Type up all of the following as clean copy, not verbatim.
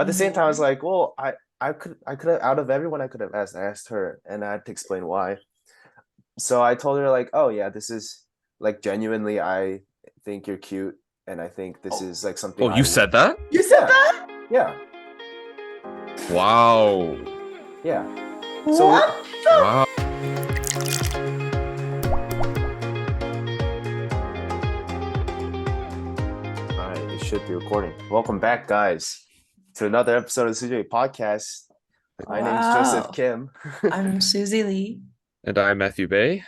But at the same time, I was Mhm. like, well, I could have out of everyone I could have asked her, and I had to explain why. So I told her like, oh yeah, this is like genuinely, I think you're cute, and I think this Oh, is like something Oh, you I said that? you said yeah that? yeah Wow. yeah. So What the? Wow. all right, it should be recording. Welcome back, guys, to another episode of the Suzie podcast. My name's Joseph Wow. Kim. I'm Suzie Lee. And I'm Matthew Bae.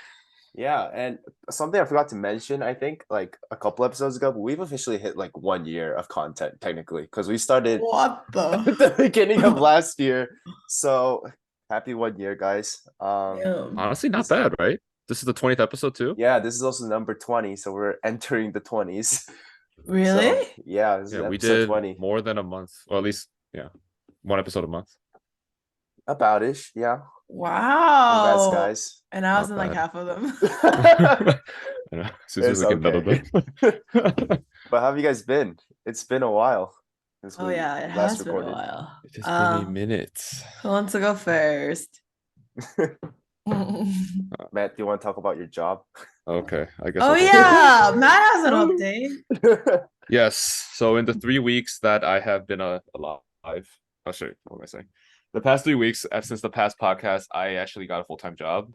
Yeah, and something I forgot to mention, I think like a couple episodes ago, but we've officially hit like 1 year of content technically because we started What at the? the beginning of last year. So happy 1 year, guys. Damn. Honestly, not This bad, right? This is the 20th episode too. yeah, this is also number 20, so we're entering the 20s. So Really? yeah, this is Yeah, we episode did 20. more than a month, or at least, yeah, one episode a month. About ish, yeah. Congrats, Wow. guys. And I was Not in like bad. half of them. I know. Susie's It's like another okay. them. But how have you guys been? It's been a while since Oh we yeah, it last has been a recorded. while. It has been a minute. Who wants to go first? Matt, do you want to talk about your job? Okay, I guess Oh I'll go first. yeah, Matt has an update. Yes. So in the 3 weeks that I have been alive, oh shit, what am I saying? The past 3 weeks, since the past podcast, I actually got a full-time job.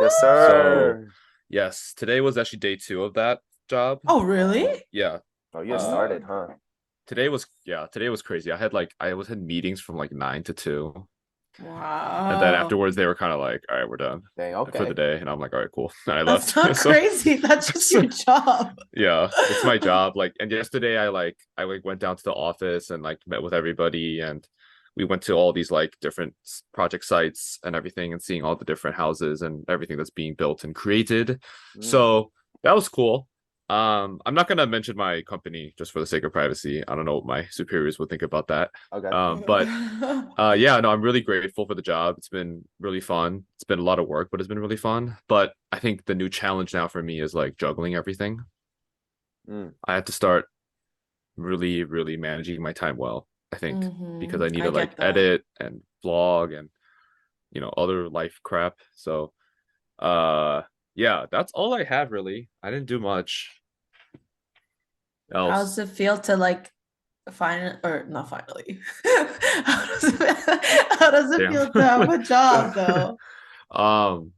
Yes, So sir. yes, today was actually day 2 of that job. Oh really? Yeah. Oh, you just Uh, started, huh? today was crazy. I was had meetings from like 9 to 2. And then Wow. afterwards they were kind of like, all right, we're done Dang, for the okay. day. And I'm like, all right, cool. And I That's left. not So, crazy. That's just so your job. yeah, it's my job. Like, and yesterday I like went down to the office and like met with everybody, and we went to all these like different project sites and everything, and seeing all the different houses and everything that's being built and created. Mm, So that was cool. I'm not gonna mention my company just for the sake of privacy. I don't know what my superiors would think about that. okay. But yeah, no, I'm really grateful for the job. It's been really fun. It's been a lot of work, but it's been really fun. But I think the new challenge now for me is like juggling everything. Mm, I have to start really, really managing my time well, I think, because I need I to like get that. edit and vlog and other life crap. So yeah, that's all I have really. I didn't do much How does else. it feel to like or not finally? How does it Damn. feel to have a job though? um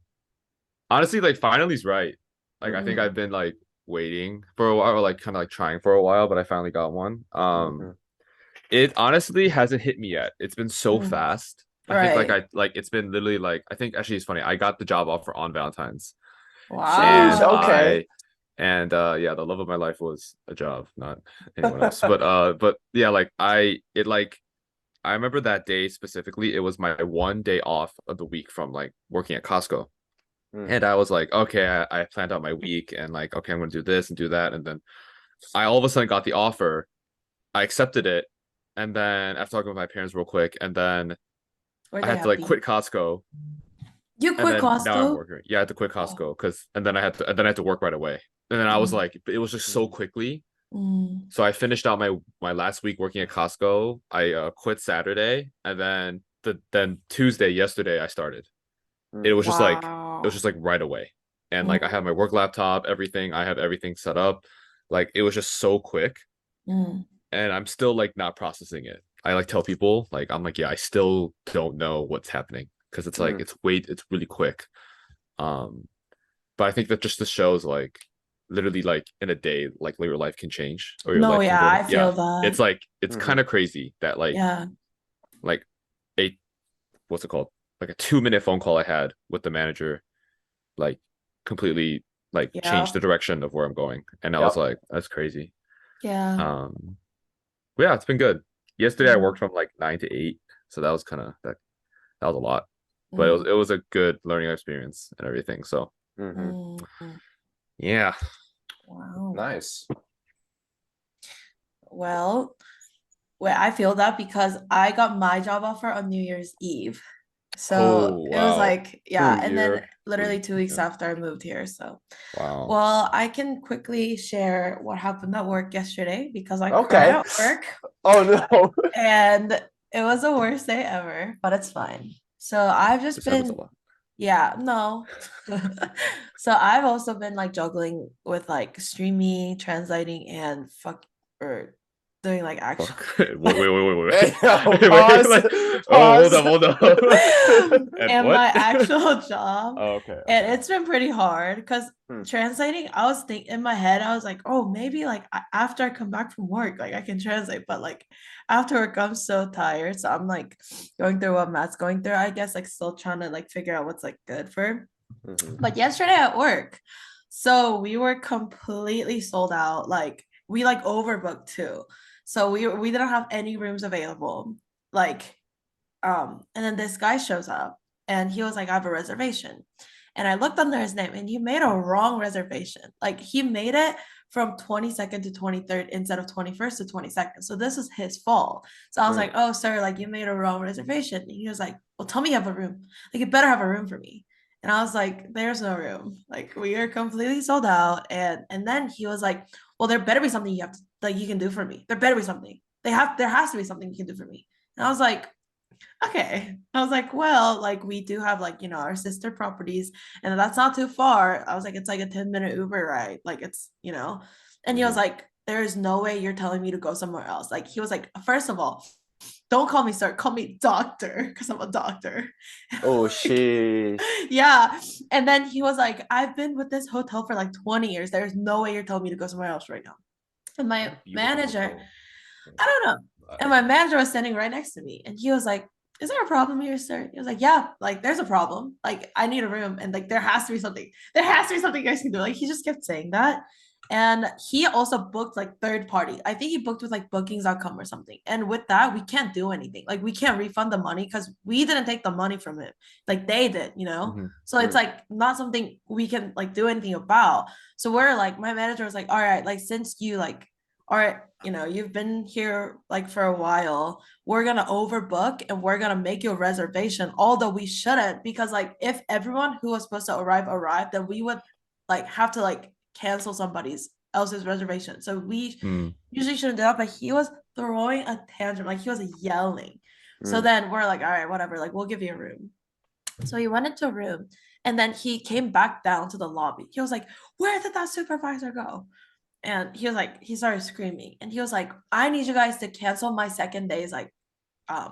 Honestly, like finally's right. Like I think Mm, I've been like waiting for a while, or like kind of like trying for a while, but I finally got one. mhm. It honestly hasn't hit me yet. It's been so mm. fast. I think Right. it's been literally like I think actually it's funny. I got the job offer on Valentine's, Sheesh, and Wow. okay. yeah, the love of my life was a job, not anyone else. But yeah, like I remember that day specifically. It was my one day off of the week from like working at Costco. Mm, And I was like, okay, I planned out my week and like, okay, I'm gonna do this and do that. And then I all of a sudden got the offer. I accepted it. And then after talking with my parents real quick, and then Were I they had to like happy? quit Costco. You And quit then now I'm Costco? working. Yeah, I had to quit Oh. Costco because and then I had to work right away. And then I was Mm, like, it was just so mm, quickly. mm. So I finished out my last week working at Costco. I quit Saturday, and then Tuesday, yesterday, I started. It mm, was just like Wow. right away. And like I have my Mm, work laptop, everything, I have everything set up. Like it was just so quick, mm, and I'm still like not processing it. I like tell people like I'm like, yeah, I still don't know what's happening because it's like mm. it's really quick. Um but I think that just this shows like literally like in a day like your life can change or your no, life can yeah, go. I feel Yeah. that. It's like it's kind Mhm. of crazy that Yeah. like a what's it called? Like a 2 minute phone call I had with the manager like completely like changed Yeah. the direction of where I'm going. And I was Yep. like, that's crazy. Yeah. But yeah, it's been good. Yesterday I worked Mm, from like 9 to 8. So that was kind of that was a lot. But mm, it was a good learning experience and everything. So Hmm. mm. yeah. Wow. Nice. Well, wait, I feel that because I got my job offer on New Year's Eve. So Oh it was wow. like, New yeah, and then year. literally 2 weeks Yeah. after I moved here. So, Wow. well, I can quickly share what happened at work yesterday because I cried Okay. at work Oh no. and it was the worst day ever, but it's fine. So I've just This happens a been, lot. yeah, no. So I've also been like juggling with like streaming, translating, and or doing like actual. Fuck. Wait. Hey, Wait, pause, like, oh, pause. hold on. And And what? my actual job. Oh, okay. And it's been pretty hard because Hmm. translating, I was thinking in my head, I was like, oh, maybe like after I come back from work, like I can translate. But like after work, I'm so tired. So I'm like going through what Matt's going through, I guess, like still trying to like figure out what's like good for. Mhm. But yesterday at work, so we were completely sold out. Like we like overbooked too. So we didn't have any rooms available. Like and then this guy shows up and he was like, I have a reservation. And I looked under his name and he made a wrong reservation. Like he made it from 22nd to 23rd instead of 21st to 22nd. So this is his fault. So I was like, oh, sir, like you made a wrong reservation. And he was like, well, tell me you have a room. Like you better have a room for me. And I was like, there's no room. Like we are completely sold out. And then he was like, well, there better be something you have to, like you can do for me. There better be something. There has to be something you can do for me. And I was like, okay. I was like, well, like we do have like, our sister properties and that's not too far. I was like, it's like a 10-minute Uber ride. Like it's. And he was like, there is no way you're telling me to go somewhere else. Like he was like, first of all, don't call me sir, call me doctor because I'm a doctor. Oh, Like, sheesh. yeah. And then he was like, I've been with this hotel for like 20 years. There's no way you're telling me to go somewhere else right now. And my Beautiful manager, hotel. I don't know. And my manager was standing right next to me and he was like, is there a problem here, sir? He was like, yeah, like there's a problem. Like I need a room and like there has to be something. There has to be something you guys can do. Like he just kept saying that. And he also booked like third party. I think he booked with like bookings.com or something. And with that, we can't do anything. Like we can't refund the money because we didn't take the money from him. Like they did. So it's like not something we can like do anything about. So we're like, my manager was like, all right, like since you like all right, you've been here like for a while. We're gonna overbook and we're gonna make you a reservation, although we shouldn't, because like if everyone who was supposed to arrived, then we would like have to like cancel somebody's else's reservation. So we usually shouldn't do that, but he was throwing a tantrum, like he was yelling. So then we're like, all right, whatever, like we'll give you a room. So he went into a room and then he came back down to the lobby. He was like, where did that supervisor go? And he was like, he started screaming and he was like, I need you guys to cancel my second day's like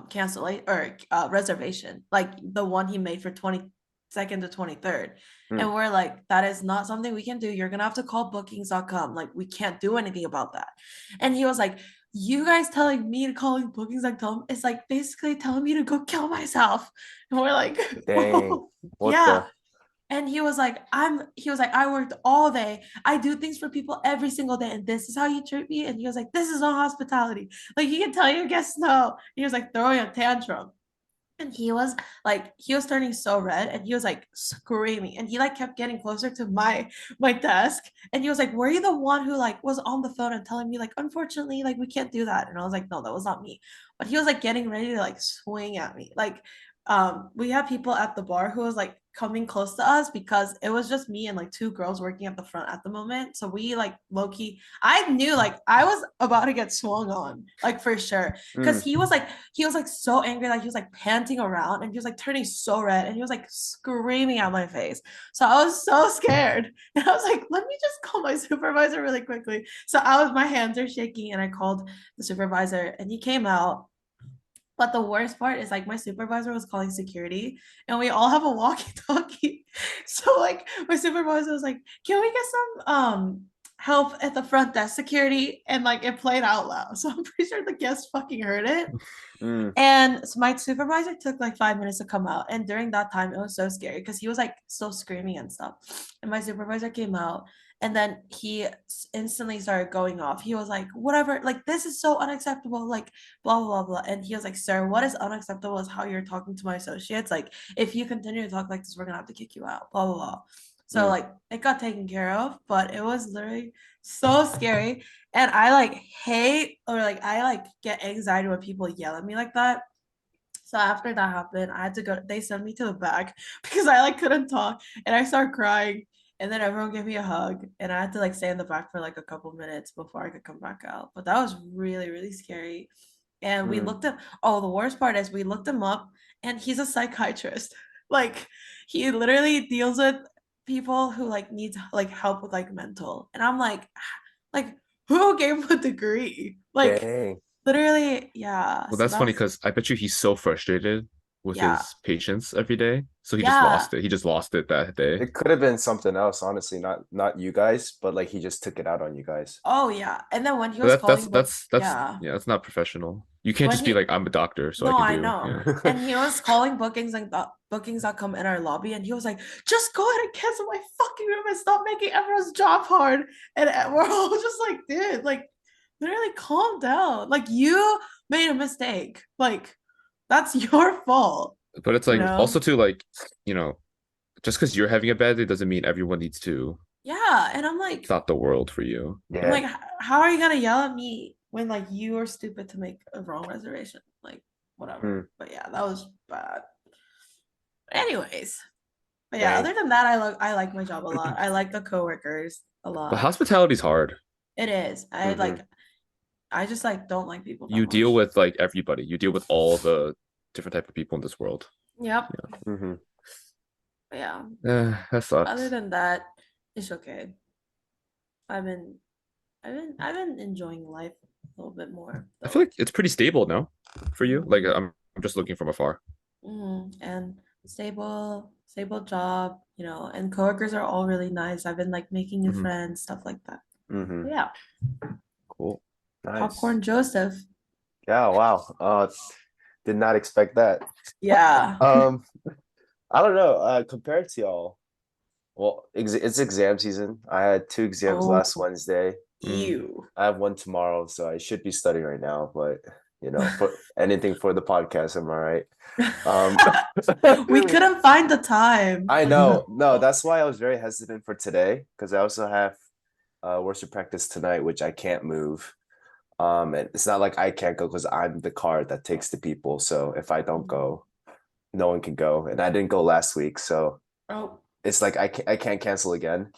cancel or reservation, like the one he made for 22nd to 23rd. And we're like, that is not something we can do. You're gonna have to call bookings.com. Like we can't do anything about that. And he was like, you guys telling me to call bookings.com is like basically telling me to go kill myself. And we're like, Dang. What yeah. the? And he was like, I worked all day. I do things for people every single day. And this is how you treat me. And he was like, this is not hospitality. Like, he can tell your guests no. He was like throwing a tantrum. And he was turning so red and he was like screaming and he like kept getting closer to my desk and he was like, were you the one who like was on the phone and telling me like, unfortunately, like we can't do that? And I was like, no, that was not me. But he was like getting ready to like swing at me. Like we had people at the bar who was like coming close to us because it was just me and like two girls working at the front at the moment. So we like low-key, I knew like I was about to get swung on, like for sure. Because he was like so angry, like he was like panting around and he was like turning so red and he was like screaming at my face. So I was so scared. And I was like, let me just call my supervisor really quickly. So my hands are shaking and I called the supervisor and he came out. But the worst part is like my supervisor was calling security and we all have a walkie-talkie. So like my supervisor was like, can we get some help at the front desk security? And like it played out loud. So I'm pretty sure the guests fucking heard it. And so my supervisor took like 5 minutes to come out. And during that time, it was so scary because he was like still screaming and stuff. And my supervisor came out and then he instantly started going off. He was like, whatever, like this is so unacceptable, like blah, blah, blah, blah. And he was like, sir, what is unacceptable is how you're talking to my associates. Like if you continue to talk like this, we're gonna have to kick you out, blah, blah, blah. So like it got taken care of, but it was literally so scary. And I like hate or like I like get anxiety when people yell at me like that. So after that happened, I had to go. They sent me to the back because I like couldn't talk, and I started crying. And then everyone gave me a hug, and I had to like stay in the back for like a couple minutes before I could come back out. But that was really, really scary. and we looked up. Oh, the worst part is we looked him up, and he's a psychiatrist. Like he literally deals with people who like needs like help with like mental, and I'm like who gave him a degree? Like Dang. literally, yeah. Well, So that's that funny was because I bet you he's so frustrated with yeah, his patients every day. So he just yeah. lost it. He just lost it that day. It could have been something else, honestly, not you guys, but like he just took it out on you guys. Oh yeah. And then when he But was calling that's yeah. yeah, that's not professional. You can't When just be he like, I'm a doctor, so I No, can I do. know. Yeah. And he was calling bookings like bookings.com in our lobby, and he was like, just go ahead and cancel my fucking room and stop making everyone's job hard. And we're all just like, dude, like literally calm down. Like you made a mistake. Like that's your fault, But it's you like know? also to like, you know, just because you're having a bad day doesn't mean everyone needs to. Yeah. And It's not the world for you. I'm Yeah. like, how are you gonna yell at me when like you are stupid to make a wrong reservation? Like, whatever. But yeah, that was bad. Anyways, but yeah, Dang. other than that, I like my job a lot. I like the coworkers a But lot. hospitality's hard. It is. I just like don't like people that You deal much. with like everybody. You deal with all the different type of people in this world. Yep. Mm-hmm. But yeah. That sucks. Other than that, it's okay. I've been I've been enjoying life a little bit more. I feel like it's pretty stable now for you. Like I'm just looking from afar. And stable job, you know, and coworkers are all really nice. I've been like making new friends, stuff like that. Mm-hmm. But yeah. Cool. Nice. Popcorn Joseph. Yeah, wow. Did not expect that. Yeah. I don't know. Compared to y'all, well, it's exam season. I had 2 exams last Wednesday. You. I have 1 tomorrow, so I should be studying right now, but you know, for anything for the podcast, am I right? We couldn't find the time. I know. No, that's why I was very hesitant for today, because I also have worship practice tonight, which I can't move. And it's not like I can't go because I'm the car that takes the people. So if I don't go, no one can go. And I didn't go last week, so it's like I can't cancel again.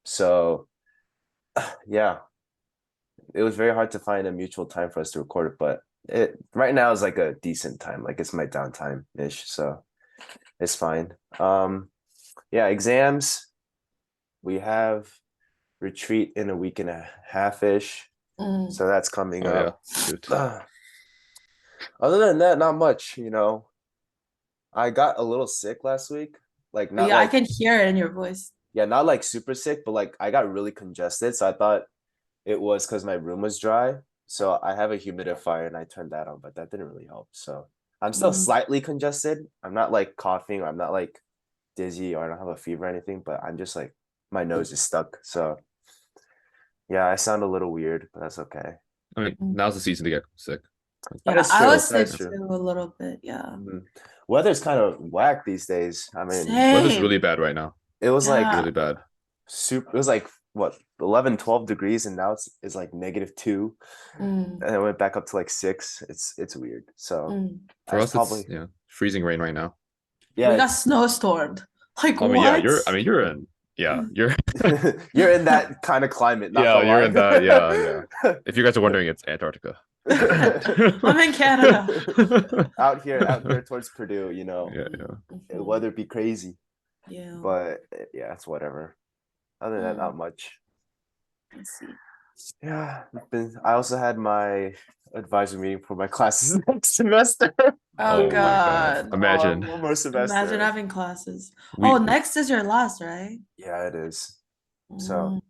So yeah, it was very hard to find a mutual time for us to record it, but it right now is like a decent time. Like it's my downtime ish, so it's fine. Yeah, exams. We have retreat in a week and a half ish. So that's coming up. Yeah. Other than that, not much, you know. I got a little sick last week. Like not I can hear it in your voice. Yeah, not like super sick, but like I got really congested. So I thought it was because my room was dry. So I have a humidifier and I turned that on, but that didn't really help. So I'm still slightly congested. I'm not like coughing, or I'm not like dizzy, or I don't have a fever or anything, but I'm just like my nose is stuck. So yeah, I sound a little weird, but that's okay. I mean, now's the season to get sick. Yeah, I was sick too a little bit. Yeah. Weather's kind of whack these days. I mean, weather's really bad right now. It was like really bad. It was like what 11, 12 degrees, and now it's like -2, and it went back up to like 6. It's weird. So for us, probably it's freezing rain right now. Yeah, we got snowstormed. Like what? Yeah, you're in. Yeah, you're you're in that kind of climate. Yeah, you're in that. Yeah. If you guys are wondering, it's Antarctica. I'm in Canada. out here towards Purdue, you know. Yeah. The weather be crazy. Yeah. But yeah, it's whatever. Other than that, not much. Let's see. Yeah, I also had my advisor meeting for my classes next semester. Oh God. Imagine. One more semester. Imagine having classes. Next is your last, right? Yeah, it is. So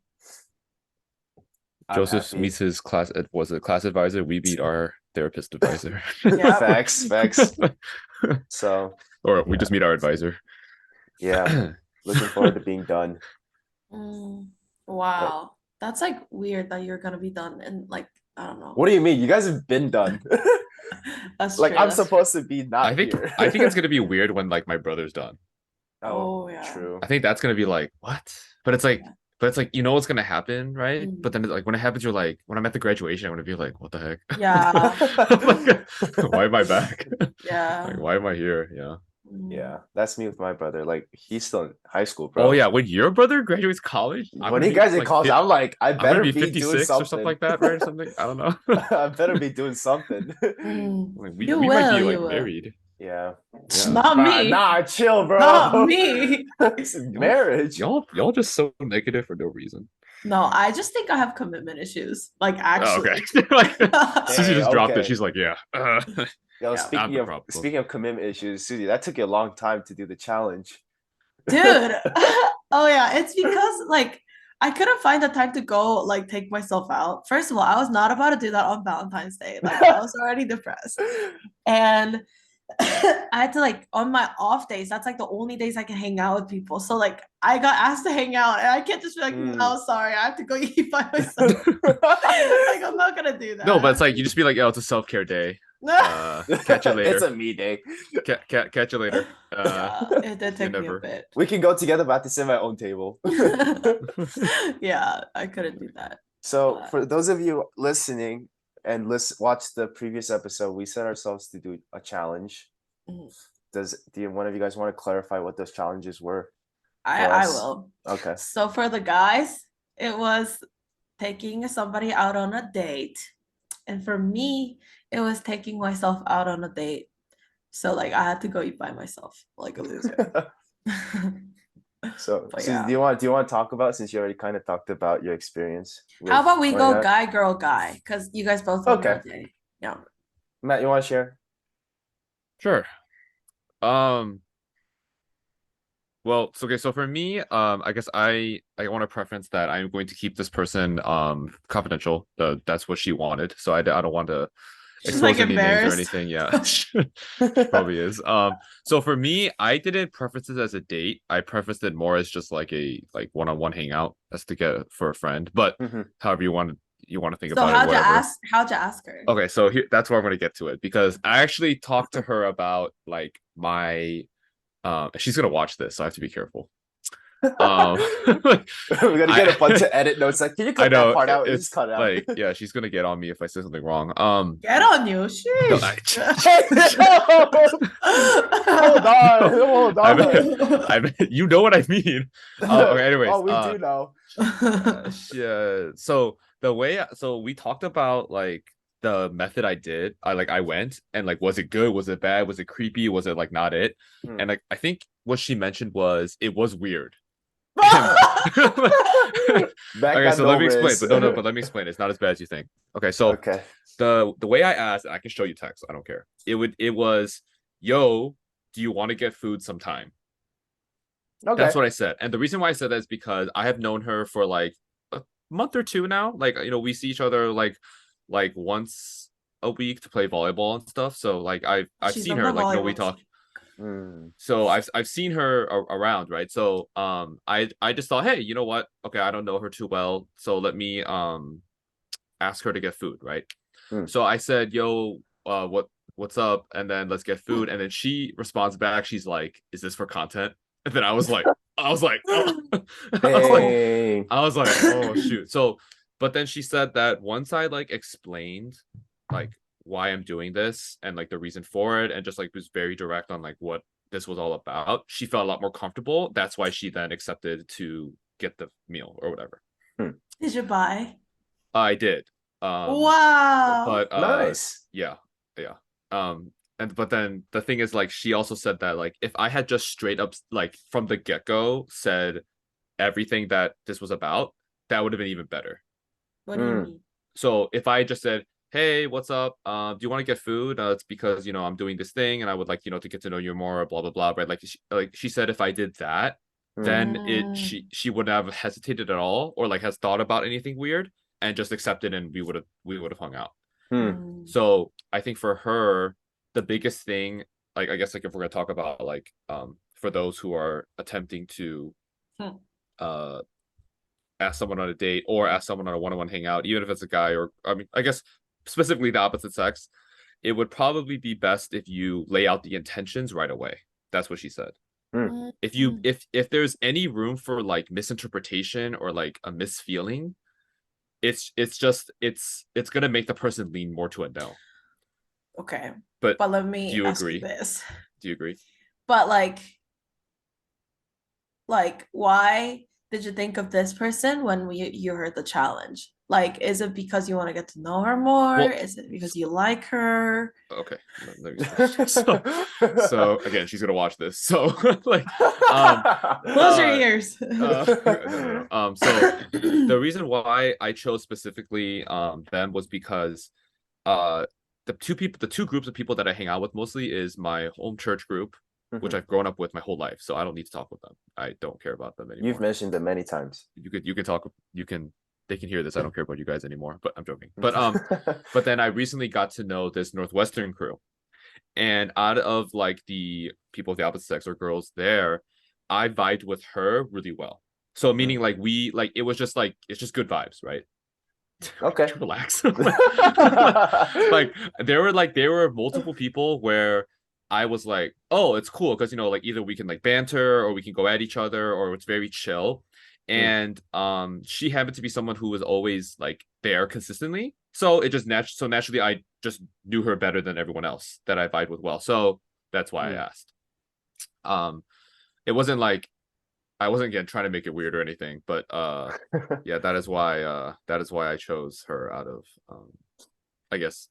Joseph meets his class advisor. We beat our therapist advisor. Facts. So or we just meet our advisor. Yeah. Looking forward to being done. Wow. That's like weird that you're gonna be done and like I don't know. What do you mean? You guys have been done. That's like true, I'm supposed to be not I think here. I think it's gonna be weird when like my brother's done. Oh yeah. True. I think that's gonna be like what? But it's like you know what's gonna happen, right? But then like when it happens, you're like, when I'm at the graduation, I'm gonna be like, what the heck? Yeah. Like, why am I back? Yeah. Like, why am I here? Yeah. Yeah, that's me with my brother. Like he's still in high school, bro. Oh yeah, when your brother graduates college, I'm When gonna he be guys in like college, I'm like, I I'm gonna better be be doing 56 or something something. like that, right? Or something. I don't know. I better be doing something. Like You we might be will, like you will. married. Yeah. Yeah. Not me. Nah, chill, Not bro. me. It's Y'all, marriage. y'all just so negative for no reason. No, I just think I have commitment issues. Like Oh, okay. actually. Like Susie Hey, just dropped it. okay. She's like, yeah. Yo, Yeah. Not the problem. speaking of commitment issues, Susie, that took you a long time to do the challenge. Dude. Oh yeah, it's because like I couldn't find the time to go like take myself out. First of all, I was not about to do that on Valentine's Day. Like I was already depressed. And I had to like on my off days, that's like the only days I can hang out with people. So like I got asked to hang out and I can't just be like, no, sorry, I have to go eat by myself. Like I'm not gonna do that. No, but it's like you just be like, oh, it's a self-care day. Catch you later. It's a me day. Catch you later. Yeah, it did take me a never. bit. We can go together, but I have to sit at my own table. Yeah, I couldn't do that. So for those of you listening and watch the previous episode, we set ourselves to do a challenge. Mhm. Do one of you guys want to clarify what those challenges were? I will. Okay. So for the guys, it was taking somebody out on a date. And for me, it was taking myself out on a date. So like I had to go eat by myself like a loser. So, But Susie, yeah. do you want to talk about, since you already kind of talked about your experience? How about we go that? guy, girl, guy? Because you guys both went on a date. Yeah. Matt, you want to share? Sure. Well, so okay, so for me, I guess I want to preference that I'm going to keep this person confidential. That's what she wanted, so I don't want to She's expose like any names or embarrassed. anything. Yeah, she probably is. So for me, I didn't preference it as a date. I prefaced it more as just like a one-on-one hangout, as to get for a friend. But however you want to think So about it, whatever. how'd you ask her? Okay, so that's where I'm going to get to it, because I actually talked to her about like my she's gonna watch this, so I have to be careful. We're gonna get a bunch of edit notes. Like, can you cut that part out? It's just cut it out. like, yeah, she's gonna get on me if I say something wrong. Get on you. Sheesh. Hold on. You know what I mean. Okay, anyways. Oh, we do know. Yeah. So we talked about like the method I did. I went and like, was it good? Was it bad? Was it creepy? Was it like not it? And like I think what she mentioned was it was weird. Okay, so let me explain. But let me explain. It's not as bad as you think. Okay, so the way I asked, I can show you text. I don't care. It was, yo, do you want to get food sometime? Okay. That's what I said. And the reason why I said that is because I have known her for like a month or two now. Like, we see each other like once a week to play volleyball and stuff. So like I've seen her, like, we talk. So I've seen her around, right? So I just thought, hey, you know what? Okay, I don't know her too well, so let me ask her to get food, right? So I said, yo, what's up? And then let's get food. And then she responds back. She's like, is this for content? And then I was like, oh. I was like, oh shoot. So, but then she said that once I like explained like why I'm doing this and like the reason for it, and just like was very direct on like what this was all about, she felt a lot more comfortable. That's why she then accepted to get the meal or whatever. Did you buy? I did. Wow. But nice. Yeah. But then the thing is, like, she also said that like if I had just straight up like from the get-go said everything that this was about, that would have been even better. What do you mean? So if I just said, hey, what's up? Do you want to get food? It's because I'm doing this thing and I would like to get to know you more, blah blah blah. Right? Like she said, if I did that, then she wouldn't have hesitated at all, or like has thought about anything weird, and just accepted, and we would have hung out. So I think for her, the biggest thing, like I guess like if we're gonna talk about like for those who are attempting to ask someone on a date or ask someone on a one-on-one hangout, even if it's a guy, or I mean, I guess specifically the opposite sex, it would probably be best if you lay out the intentions right away. That's what she said. If there's any room for like misinterpretation or like a misfeeling, it's gonna make the person lean more to a no. Okay. But let me do you ask agree? you this. Do you agree? but why did you think of this person when you heard the challenge? Like, is it because you want to get to know her more? Well, Is it because you like her? okay, let me so again, she's gonna watch this, so like Close your ears. So the reason why I chose specifically them was because the two groups of people that I hang out with mostly is my home church group, which I've grown up with my whole life, so I don't need to talk with them. I don't care about them anymore. You've mentioned them many times. You can talk, they can hear this. I don't care about you guys anymore, but I'm joking. But then I recently got to know this Northwestern crew, and out of like the people of the opposite sex or girls there, I vibed with her really well. So meaning like it was just like, it's just good vibes, right? Okay. Relax. Like there were multiple people where I was like, oh, it's cool because like either we can like banter or we can go at each other or it's very chill. And she happened to be someone who was always like there consistently. So it just naturally I just knew her better than everyone else that I vibed with well. So that's why I asked. It wasn't like I wasn't again trying to make it weird or anything, but yeah, that is why I chose her out of I guess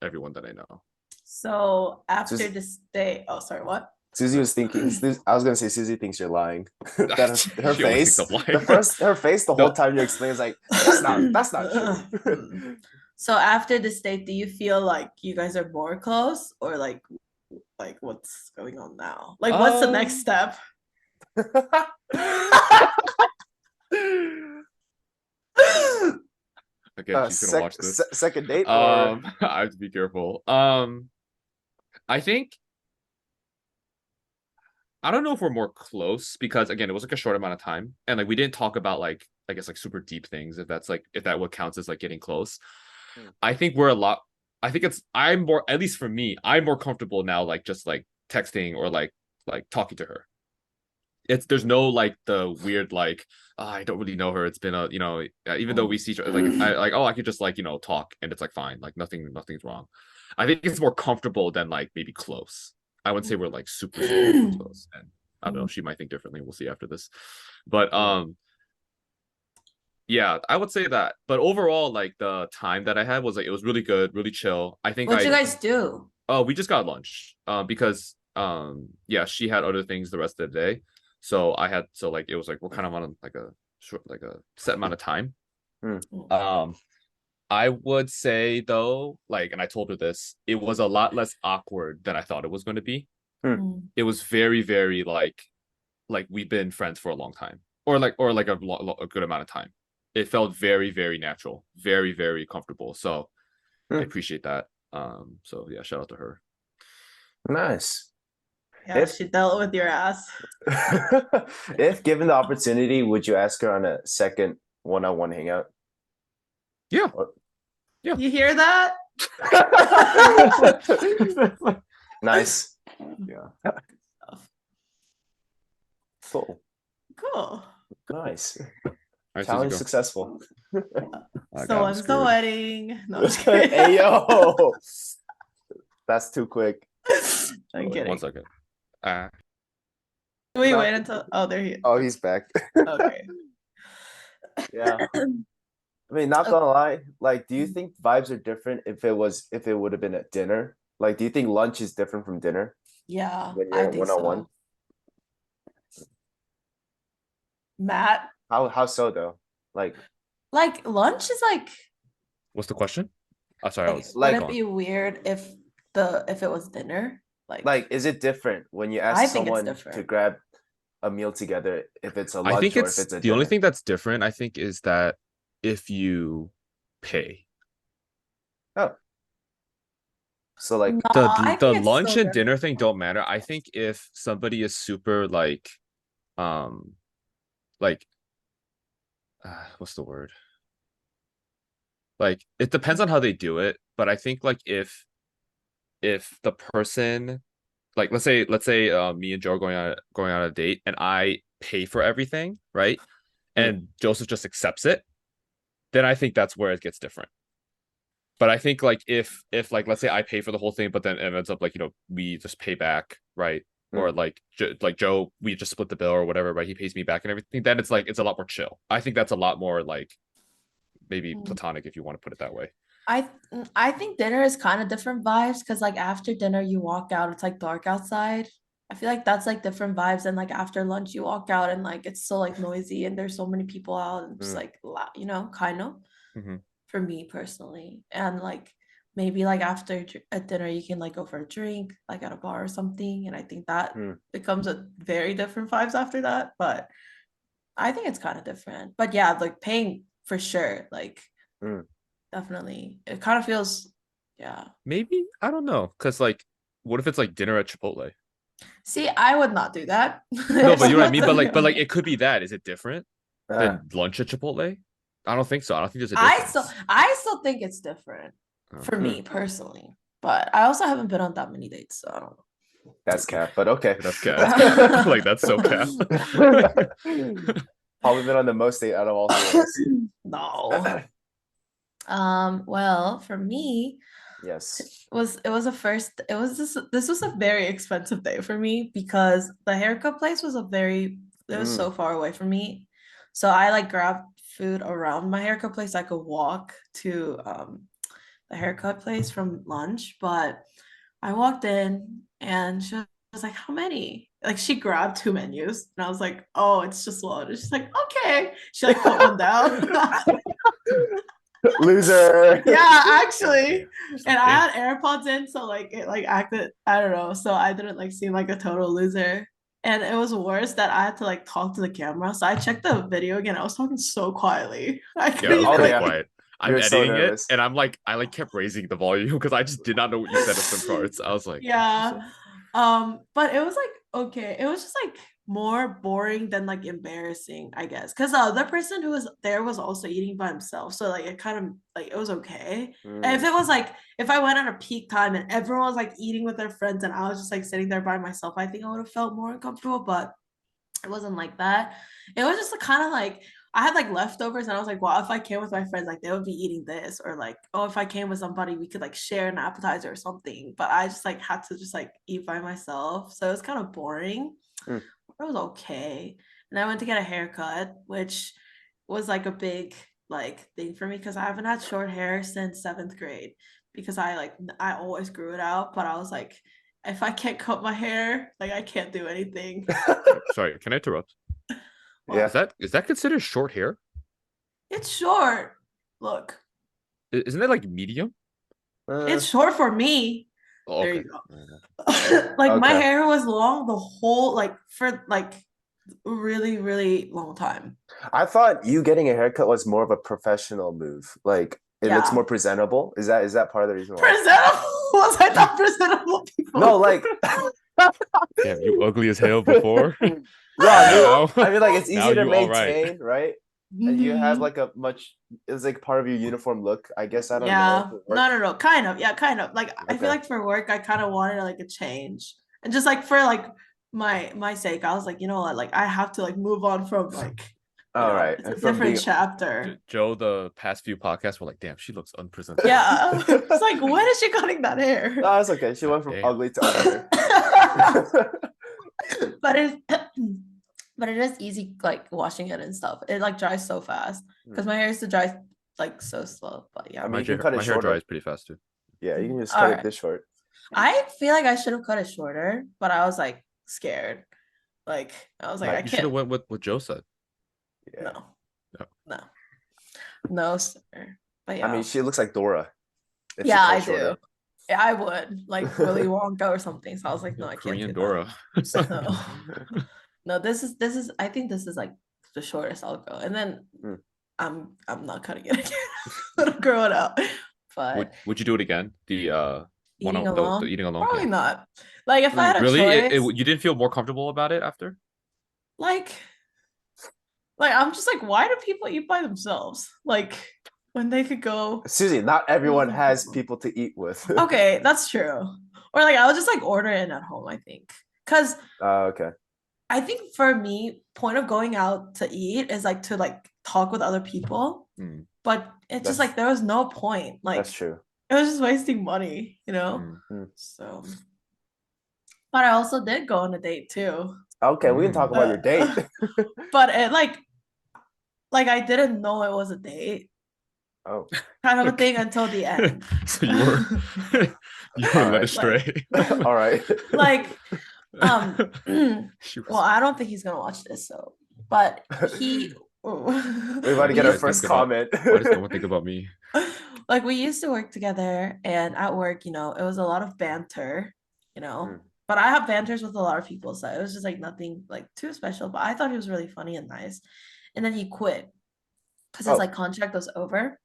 everyone that I know. So after this day, oh sorry, what? Suzie was thinking. I was gonna say Suzie thinks you're lying. That her She always face, thinks I'm lying. her face, the whole time you explain is like that's not true. So after this date, do you feel like you guys are more close, or like what's going on now? Like, what's the next step? Again, she's gonna watch this. Second date, or I have to be careful. I think I don't know if we're more close because again, it was like a short amount of time, and like we didn't talk about like I guess like super deep things. If that what counts as like getting close, I think we're a lot. I think I'm more, at least for me, I'm more comfortable now, like just like texting or like talking to her. There's no like the weird like I don't really know her. It's been a even though we see each other, like I could just like talk and it's like fine, like nothing's wrong. I think it's more comfortable than like maybe close. I wouldn't say we're like super close, and I don't know. She might think differently. We'll see after this, but yeah, I would say that. But overall, like the time that I had was like it was really good, really chill. I think What'd you guys do? Oh, we just got lunch. Because yeah, she had other things the rest of the day. So like it was like we're kind of on like a short, like a set amount of time. I would say though, like, and I told her this, it was a lot less awkward than I thought it was going to be. It was very, very like we've been friends for a long time, or like a good amount of time. It felt very, very natural, very, very comfortable. So I appreciate that. So yeah, shout out to her. Nice. Yeah, she dealt with your ass. If given the opportunity, would you ask her on a second one-on-one hangout? Yeah. Yeah. You hear that? Nice. Yeah. Cool. Nice. Challenge successful. So when's the wedding? No, I'm just kidding. Hey yo, that's too quick. I'm kidding. 1 second. We wait until there he is. Oh, he's back. Okay. Yeah. I mean, not gonna lie, like, do you think vibes are different if it would have been at dinner? Like, do you think lunch is different from dinner? Yeah, when you're one-on-one? Matt? How so though? Like lunch is like. What's the question? Oh, sorry. Would it be weird if it was dinner? Like, is it different when you ask someone to grab a meal together if it's a lunch or if it's a dinner? The only thing that's different, I think, is that if you pay. Oh. So like the lunch and dinner thing don't matter. I think if somebody is super what's the word? Like it depends on how they do it, but I think like if the person, like let's say me and Joe are going on a date and I pay for everything, right? And Joseph just accepts it, then I think that's where it gets different. But I think like if like let's say I pay for the whole thing, but then it ends up like we just pay back, right? or like Joe, we just split the bill or whatever, right? He pays me back and everything. Then it's like it's a lot more chill. I think that's a lot more like maybe platonic if you want to put it that way. I think dinner is kind of different vibes because like after dinner you walk out, it's like dark outside. I feel like that's like different vibes, and like after lunch you walk out and like it's so like noisy and there's so many people out and just like loud, kind of for me personally. And like maybe like after at dinner you can like go for a drink like at a bar or something, and I think that becomes a very different vibes after that. But I think it's kind of different. But yeah, like paying for sure, like definitely. It kind of feels, yeah. Maybe I don't know, because like, what if it's like dinner at Chipotle? See, I would not do that. No, but you know what I mean. But like, it could be that. Is it different than lunch at Chipotle? I don't think so. I don't think there's a difference. I still think it's different for me personally. But I also haven't been on that many dates, so I don't know. That's cap, but okay. That's cap. Like that's so cap. Probably been on the most date out of all three of us. No. Well, for me, yes, this was a very expensive day for me because the haircut place was it was so far away from me. So I like grabbed food around my haircut place. I could walk to the haircut place from lunch, but I walked in and she was like, "How many?" Like she grabbed 2 menus and I was like, "Oh, it's just one." And she's like, "Okay." She like put one down. Loser. Yeah, actually. And I had AirPods in, so like it like acted, I don't know. So I didn't like seem like a total loser. And it was worse that I had to like talk to the camera. So I checked the video again. I was talking so quietly. I couldn't Yeah, even, quiet. I'm editing it and I'm like, I like kept raising the volume because I just did not know what you said at some parts. I was like, yeah. But it was like okay. It was just like more boring than like embarrassing, I guess. Because the other person who was there was also eating by himself. So like it kind of like it was okay. And if it was like if I went at a peak time and everyone was like eating with their friends and I was just like sitting there by myself, I think I would have felt more uncomfortable, but it wasn't like that. It was just kind of like I had like leftovers and I was like, well, if I came with my friends, like they would be eating this, or like, oh, if I came with somebody, we could like share an appetizer or something. But I just like had to just like eat by myself. So it was kind of boring. It was okay. And I went to get a haircut, which was like a big like thing for me because I haven't had short hair since 7th grade because I always grew it out, but I was like, if I can't cut my hair, like I can't do anything. Sorry, can I interrupt? Yeah. Is that considered short hair? It's short. Look. Isn't that like medium? It's short for me. Oh, okay. There you go. Like my hair was long the whole like for like really, really long time. I thought you getting a haircut was more of a professional move. Like it looks more presentable. Is that part of the reason why? Presentable? Was I not presentable people? No, like damn, you ugly as hell before. Yeah, I mean like it's easier to maintain, right? Mm-hmm. And you have like it's like part of your uniform look. I guess I don't know. No. Kind of. Yeah, kind of. Like I feel like for work I kind of wanted like a change. And just like for like my sake, I was like, you know what, like I have to like move on from like it's a different chapter. Joe, the past few podcasts were like, damn, she looks unpresentable. Yeah. It's like, when is she cutting that hair? No, it's okay. She went from ugly to ugly. But it is easy like washing it and stuff. It like dries so fast because my hair used to dry like so slow. But yeah, I mean, my you can cut it hair dries pretty fast too. Yeah, you can just cut it this short. I feel like I should have cut it shorter, but I was like scared. Like I was like, I can't. You should have went with what Joe said. Yeah. No, sir. But yeah, I mean, she looks like Dora. Yeah, I do. Yeah, I would like Willy Wonka or something. So I was like, no, I can't. Korean Dora. No, this is. I think this is like the shortest I'll go, and then I'm not cutting it again. I'll grow it out. But would you do it again? The eating alone? Probably not. Like if I had a choice, you didn't feel more comfortable about it after? Like I'm just like, why do people eat by themselves? Like when they could go. Suzie, not everyone has people to eat with. Okay, that's true. Or like I would just like order in at home, I think. Cause okay. I think for me, point of going out to eat is like to like talk with other people. But it's just like there was no point. Like that's true. It was just wasting money, you know? So But I also did go on a date too. Okay, we can talk about your date. But it like I didn't know it was a date. Oh, Kind of a thing until the end. So you were you were led Alright. astray. all right. Like well, She was- I don't think he's gonna watch this, so but he We're about to get our Why first think about- comment. Why does no one think about me? like we used to work together, and at work, it was a lot of banter, Mm. but I have banters with a lot of people, so it was just like nothing like too special, but I thought he was really funny and nice. And then he quit because his Oh. like contract was over.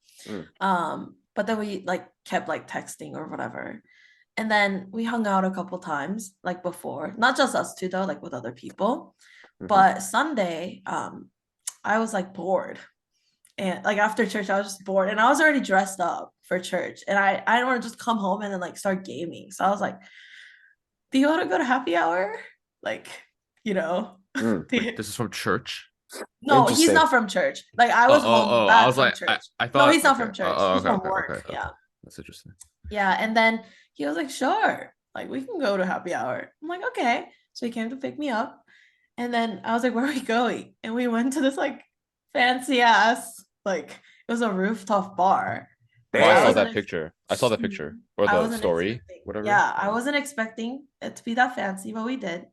But then we like kept like texting or whatever. And then we hung out a couple times like before, not just us two though, like with other people. Mhm. But Sunday, I was like bored. And like after church, I was just bored, and I was already dressed up for church. And I didn't want to just come home and then like start gaming. So I was like, do you want to go to happy hour? Like, Mm. Wait, this is from church. No, he's Interesting. not from church. Like I was home back I was from like, church. I thought. No, he's not okay. from church. Oh, He's okay, from okay, work. okay. Yeah. That's interesting. Yeah. And then he was like, sure, like we can go to happy hour. I'm like, okay. So he came to pick me up. And then I was like, where are we going? And we went to this like fancy ass, like it was a rooftop bar. Oh, Damn. I saw wasn't that picture. I saw the picture or I the wasn't story, expecting- whatever. Yeah, I wasn't expecting it to be that fancy, but we did.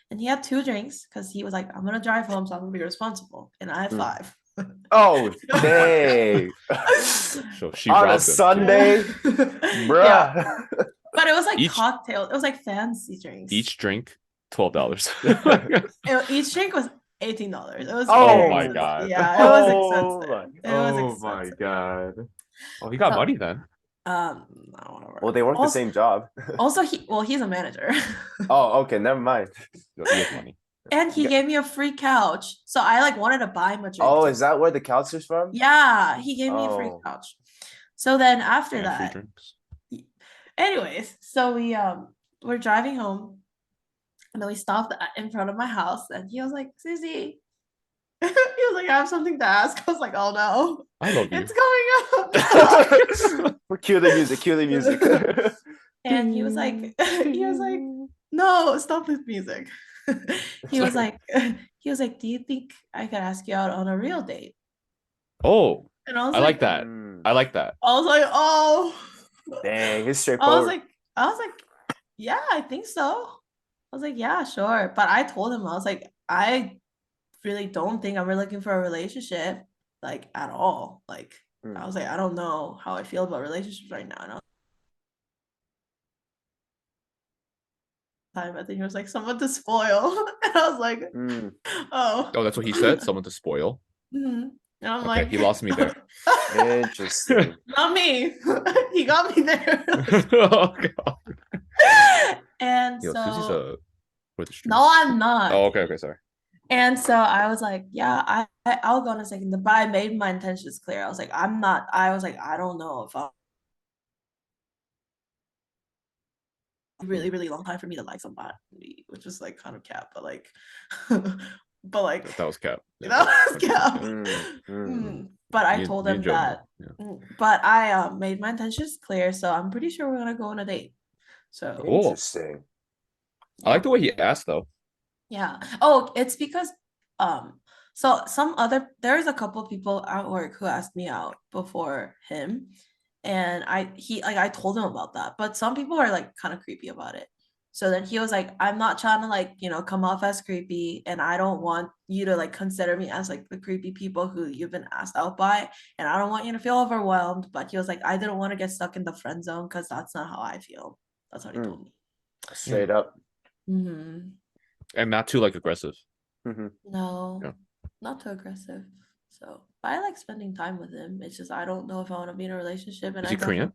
And he had 2 drinks because he was like, I'm gonna drive home, so I'm gonna be responsible. And I had 5. Oh, dang. So she On a robbed him. Sunday, bruh. Yeah. But it was like Each- cocktail. It was like fancy drinks. Each drink, $12. Each drink was $18. It was Oh very my expensive. God. Yeah, it was Oh expensive. my- It was Oh my expensive. god. Oh, he got So- money then. No, whatever. Well, they work the Also- same job. Also, he's a manager. Oh, okay, never mind. He has money. And he Yeah. gave me a free couch. So I like wanted to buy him a drink. Oh, too. is that where the couch is from? Yeah, he gave me a free Oh. couch. So then after And free that, drinks. anyways, so we're driving home, and then we stopped in front of my house, and he was like, Suzie. He was like, I have something to ask. I was like, oh no, I love you. it's coming up. Cue the music, cue the music. And he was like, no, stop this music. he was like, do you think I could ask you out on a real date? Oh, And I was I like that. Mm, I like that. I was like, oh. dang, he's I straightforward. was like, yeah, I think so. I was like, yeah, sure. But I told him, I was like, I really don't think I'm really looking for a relationship, like at all. Like, I was like, I don't know how I feel about relationships right now. And I think he was like, someone to spoil. And I was like, Mm, oh. Oh, that's what he said. Someone to spoil. Mhm. And I'm Okay, like, he lost me there. interesting. not me. He got me there. Oh god. And Yo, Susie's so, a with the streets. no, I'm not. Oh, okay, sorry. And so I was like, yeah, I'll go in a second. But I made my intentions clear. I was like, I don't know if I'll really, really long time for me to like somebody, which was like kind of cap, but like That was cap. that was cap. But I told him that. But I made my intentions clear, so I'm pretty sure we're gonna go on a date. So Cool. Interesting. I like the way he asked though. yeah. Oh, it's because so there's a couple people at work who asked me out before him, and I told him about that, but some people are like kind of creepy about it. So then he was like, I'm not trying to like, come off as creepy, and I don't want you to like consider me as like the creepy people who you've been asked out by, and I don't want you to feel overwhelmed. But he was like, I didn't want to get stuck in the friend zone because that's not how I feel. That's what he told me. Straight up. Mm-hmm. And not too like aggressive. No, Yeah. not too aggressive. So I like spending time with him. It's just I don't know if I want to be in a relationship. And Is he Korean?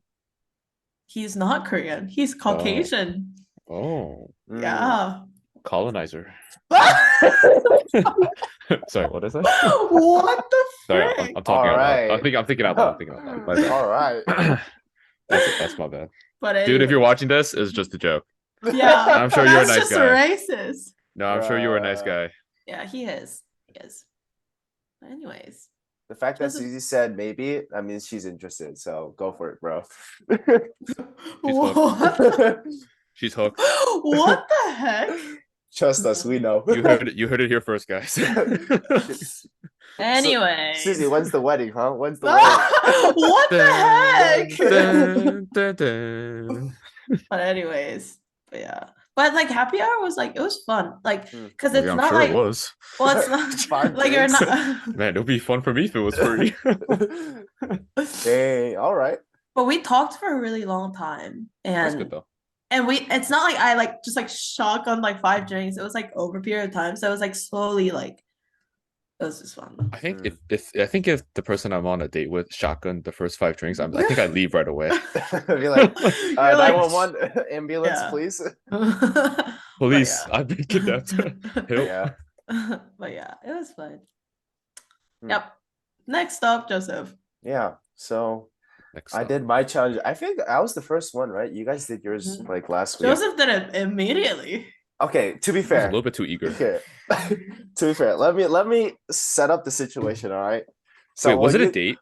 He's not Korean. He's Caucasian. Oh, Yeah. colonizer. Sorry, what is that? What the Sorry, frick? I'm talking out loud. Alright. I'm thinking out loud. I'm thinking out loud. My bad. All right. That's my bad. But Dude, if anyway. you're watching this, it's just a joke. Yeah, I'm sure you're a that's nice just guy. racist. No, I'm sure you were a nice Bruh. guy. Yeah, he is. He is. But anyways. The fact that Doesn't- Susie said maybe, that means she's interested. So go for it, bro. What? She's hooked. What the heck? Trust us, we know. You heard it here first, guys. Anyway. Susie, when's the wedding, huh? When's the wedding? What the heck? Dun, dun, dun. But anyways, but yeah. But like happy hour was like it was fun. Like because Well, it's yeah, I'm not sure like it was. well it's not 5 like you're drinks. not Man, it would be fun for me if it was free. Hey, all right. but we talked for a really long time That's good and though. it's not like I like just like shock on like 5 drinks. It was like over a period of time. So it was like slowly like it was just fun. I think if the person I'm on a date with shotgun the first 5 drinks, I think I'd leave right away. Be like, You're like, 911 ambulance, yeah. please. Police, yeah. I've been kidnapped. Help. Yeah. But yeah, it was fun. Hmm. Yep. Next up, Joseph. Yeah. So Next I up. did my challenge. I think I was the first one, right? You guys did yours Mhm. like last week. Joseph did it immediately. Okay, to be I was a fair. little bit too eager. Okay. To be fair, let me set up the situation, all right? So Wait, was it when a date?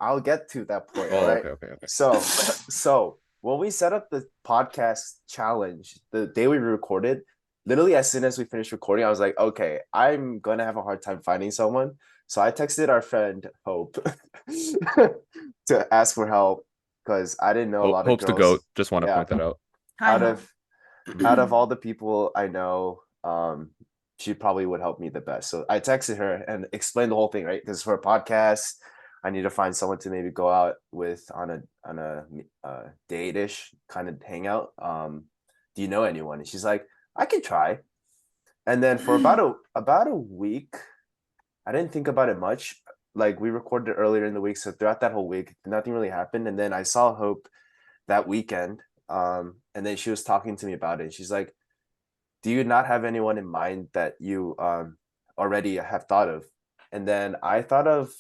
I'll get to that point, Oh, all right? okay. So when we set up the podcast challenge, the day we recorded, literally as soon as we finished recording, I was like, okay, I'm gonna have a hard time finding someone. So I texted our friend Hope to ask for help because I didn't know a lot of Hope's the girls. goat. Just want to Yeah. point that out. Hi, Out Hope. of all the people I know, she probably would help me the best. So I texted her and explained the whole thing, right? This is for a podcast. I need to find someone to maybe go out with on a date-ish kind of hangout. Do you know anyone? And she's like, I can try. And then for about a week, I didn't think about it much. Like we recorded earlier in the week, so throughout that whole week, nothing really happened. And then I saw Hope that weekend, and then she was talking to me about it. She's like, do you not have anyone in mind that you already have thought of? And then I thought of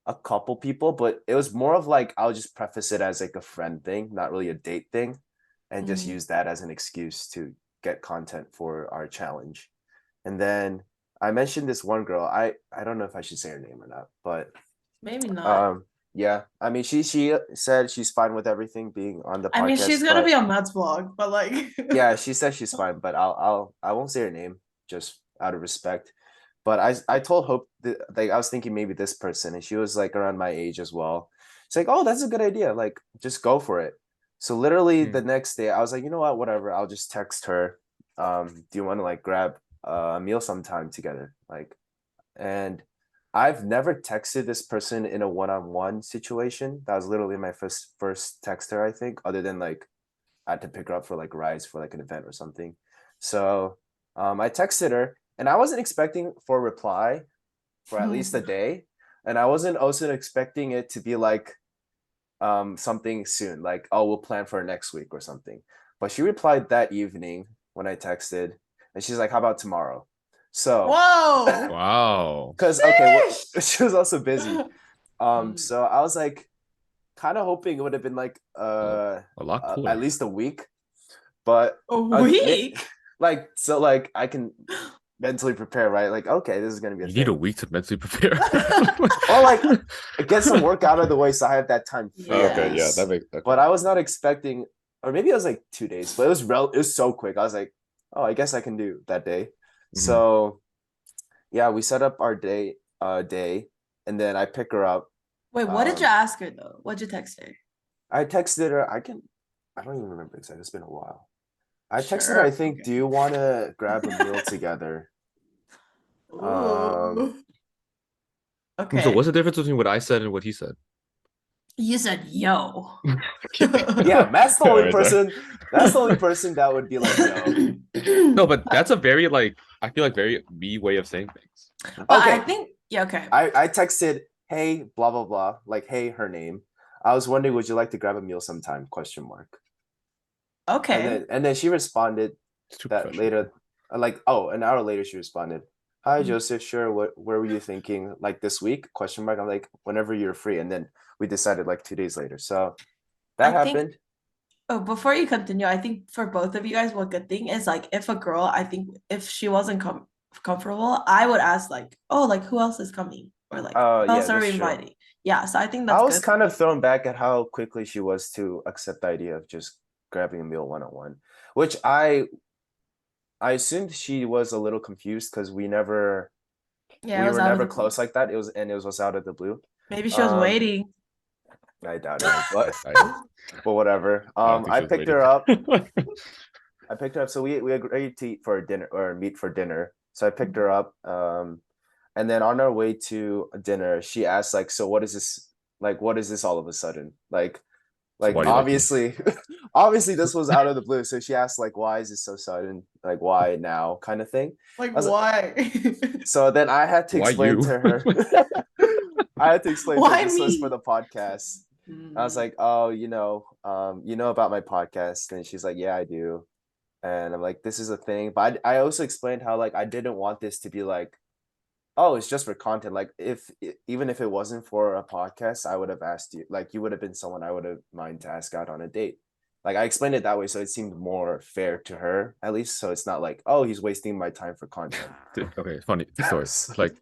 a couple people, but it was more of like I'll just preface it as like a friend thing, not really a date thing, and just use that as an excuse to get content for our challenge. And then I mentioned this one girl. I don't know if I should say her name or not, but Maybe not. yeah. I mean, she said she's fine with everything being on the podcast. I mean, she's gonna be on Matt's vlog, but like yeah, she said she's fine, but I won't say her name just out of respect. But I told Hope that, like I was thinking maybe this person, and she was like around my age as well. It's like, oh, that's a good idea. Like, just go for it. So literally the next day, I was like, you know what, whatever. I'll just text her. Do you want to like grab a meal sometime together? Like, and I've never texted this person in a one-on-one situation. That was literally my first text her, I think, other than like I had to pick her up for like rides for like an event or something. So I texted her and I wasn't expecting for a reply for at least a day. And I wasn't also expecting it to be like something soon, like, oh, we'll plan for next week or something. But she replied that evening when I texted, and she's like, how about tomorrow? So whoa. Wow. because okay, well, she was also busy. So I was like kind of hoping it would have been like A lot cooler. at least a week, but A week? like so like I can mentally prepare, right? Like, okay, this is gonna be a You thing. need a week to mentally prepare. Or like get some work out of the way so I have that time. Okay, yeah, Yes. that makes. Okay. But I was not expecting, or maybe it was like 2 days, but it was so quick. I was like, oh, I guess I can do that day. So yeah, we set up our day, and then I pick her up. Wait, what did you ask her though? What'd you text her? I texted her. I don't even remember exactly. It's been a while. I texted her. Sure, I think, okay. do you want to grab a meal together? Ooh. Okay. So what's the difference between what I said and what he said? You said yo. Yeah, Matt's the only Right there. person. That's the only person that would be like, no. No, but that's a very like I feel like very me way of saying things. But Okay. I think yeah, okay. I texted, hey, blah blah blah, like, hey, her name. I was wondering, would you like to grab a meal sometime? Question mark. Okay. And then she responded It's too that professional. later, like, oh, an hour later she responded, hi Joseph, sure, where were you thinking, like this week? Question mark. I'm like, whenever you're free. And then we decided like 2 days later. So that I think- happened. Oh, before you continue, I think for both of you guys, one good thing is like if a girl, I think if she wasn't comfortable, I would ask like, oh, like who else is coming? Or like Oh, who else yeah, are we that's true. inviting? Yeah, so I think that's I was good. kind of thrown back at how quickly she was to accept the idea of just grabbing a meal one-on-one, which I assumed she was a little confused because we Yeah, it was were out of never the blue. close like that. It was out of the blue. Maybe she was waiting. I doubt it, but I whatever. I don't think I she was picked waiting. her up. I picked her up. So we agreed to eat for dinner or meet for dinner. So I picked her up. And then on our way to dinner, she asked like, "So what is this? Like, what is this all of a sudden? Like So why do you like me? obviously, obviously this was out of the blue." So she asked like, "Why is this so sudden? Like, why now?" Kind of thing. Like, I was why? So then I had to Why explain you? to her. I had to explain to her Why this was for me? the podcast. I was like, "Oh, you know about my podcast?" And she's like, "Yeah, I do." And I'm like, "This is a thing." But I also explained how like I didn't want this to be like, "Oh, it's just for content." Like even if it wasn't for a podcast, I would have asked you. Like you would have been someone I would have mind to ask out on a date. Like I explained it that way, so it seemed more fair to her at least. So it's not like, "Oh, he's wasting my time for content." Dude, okay, funny story. Like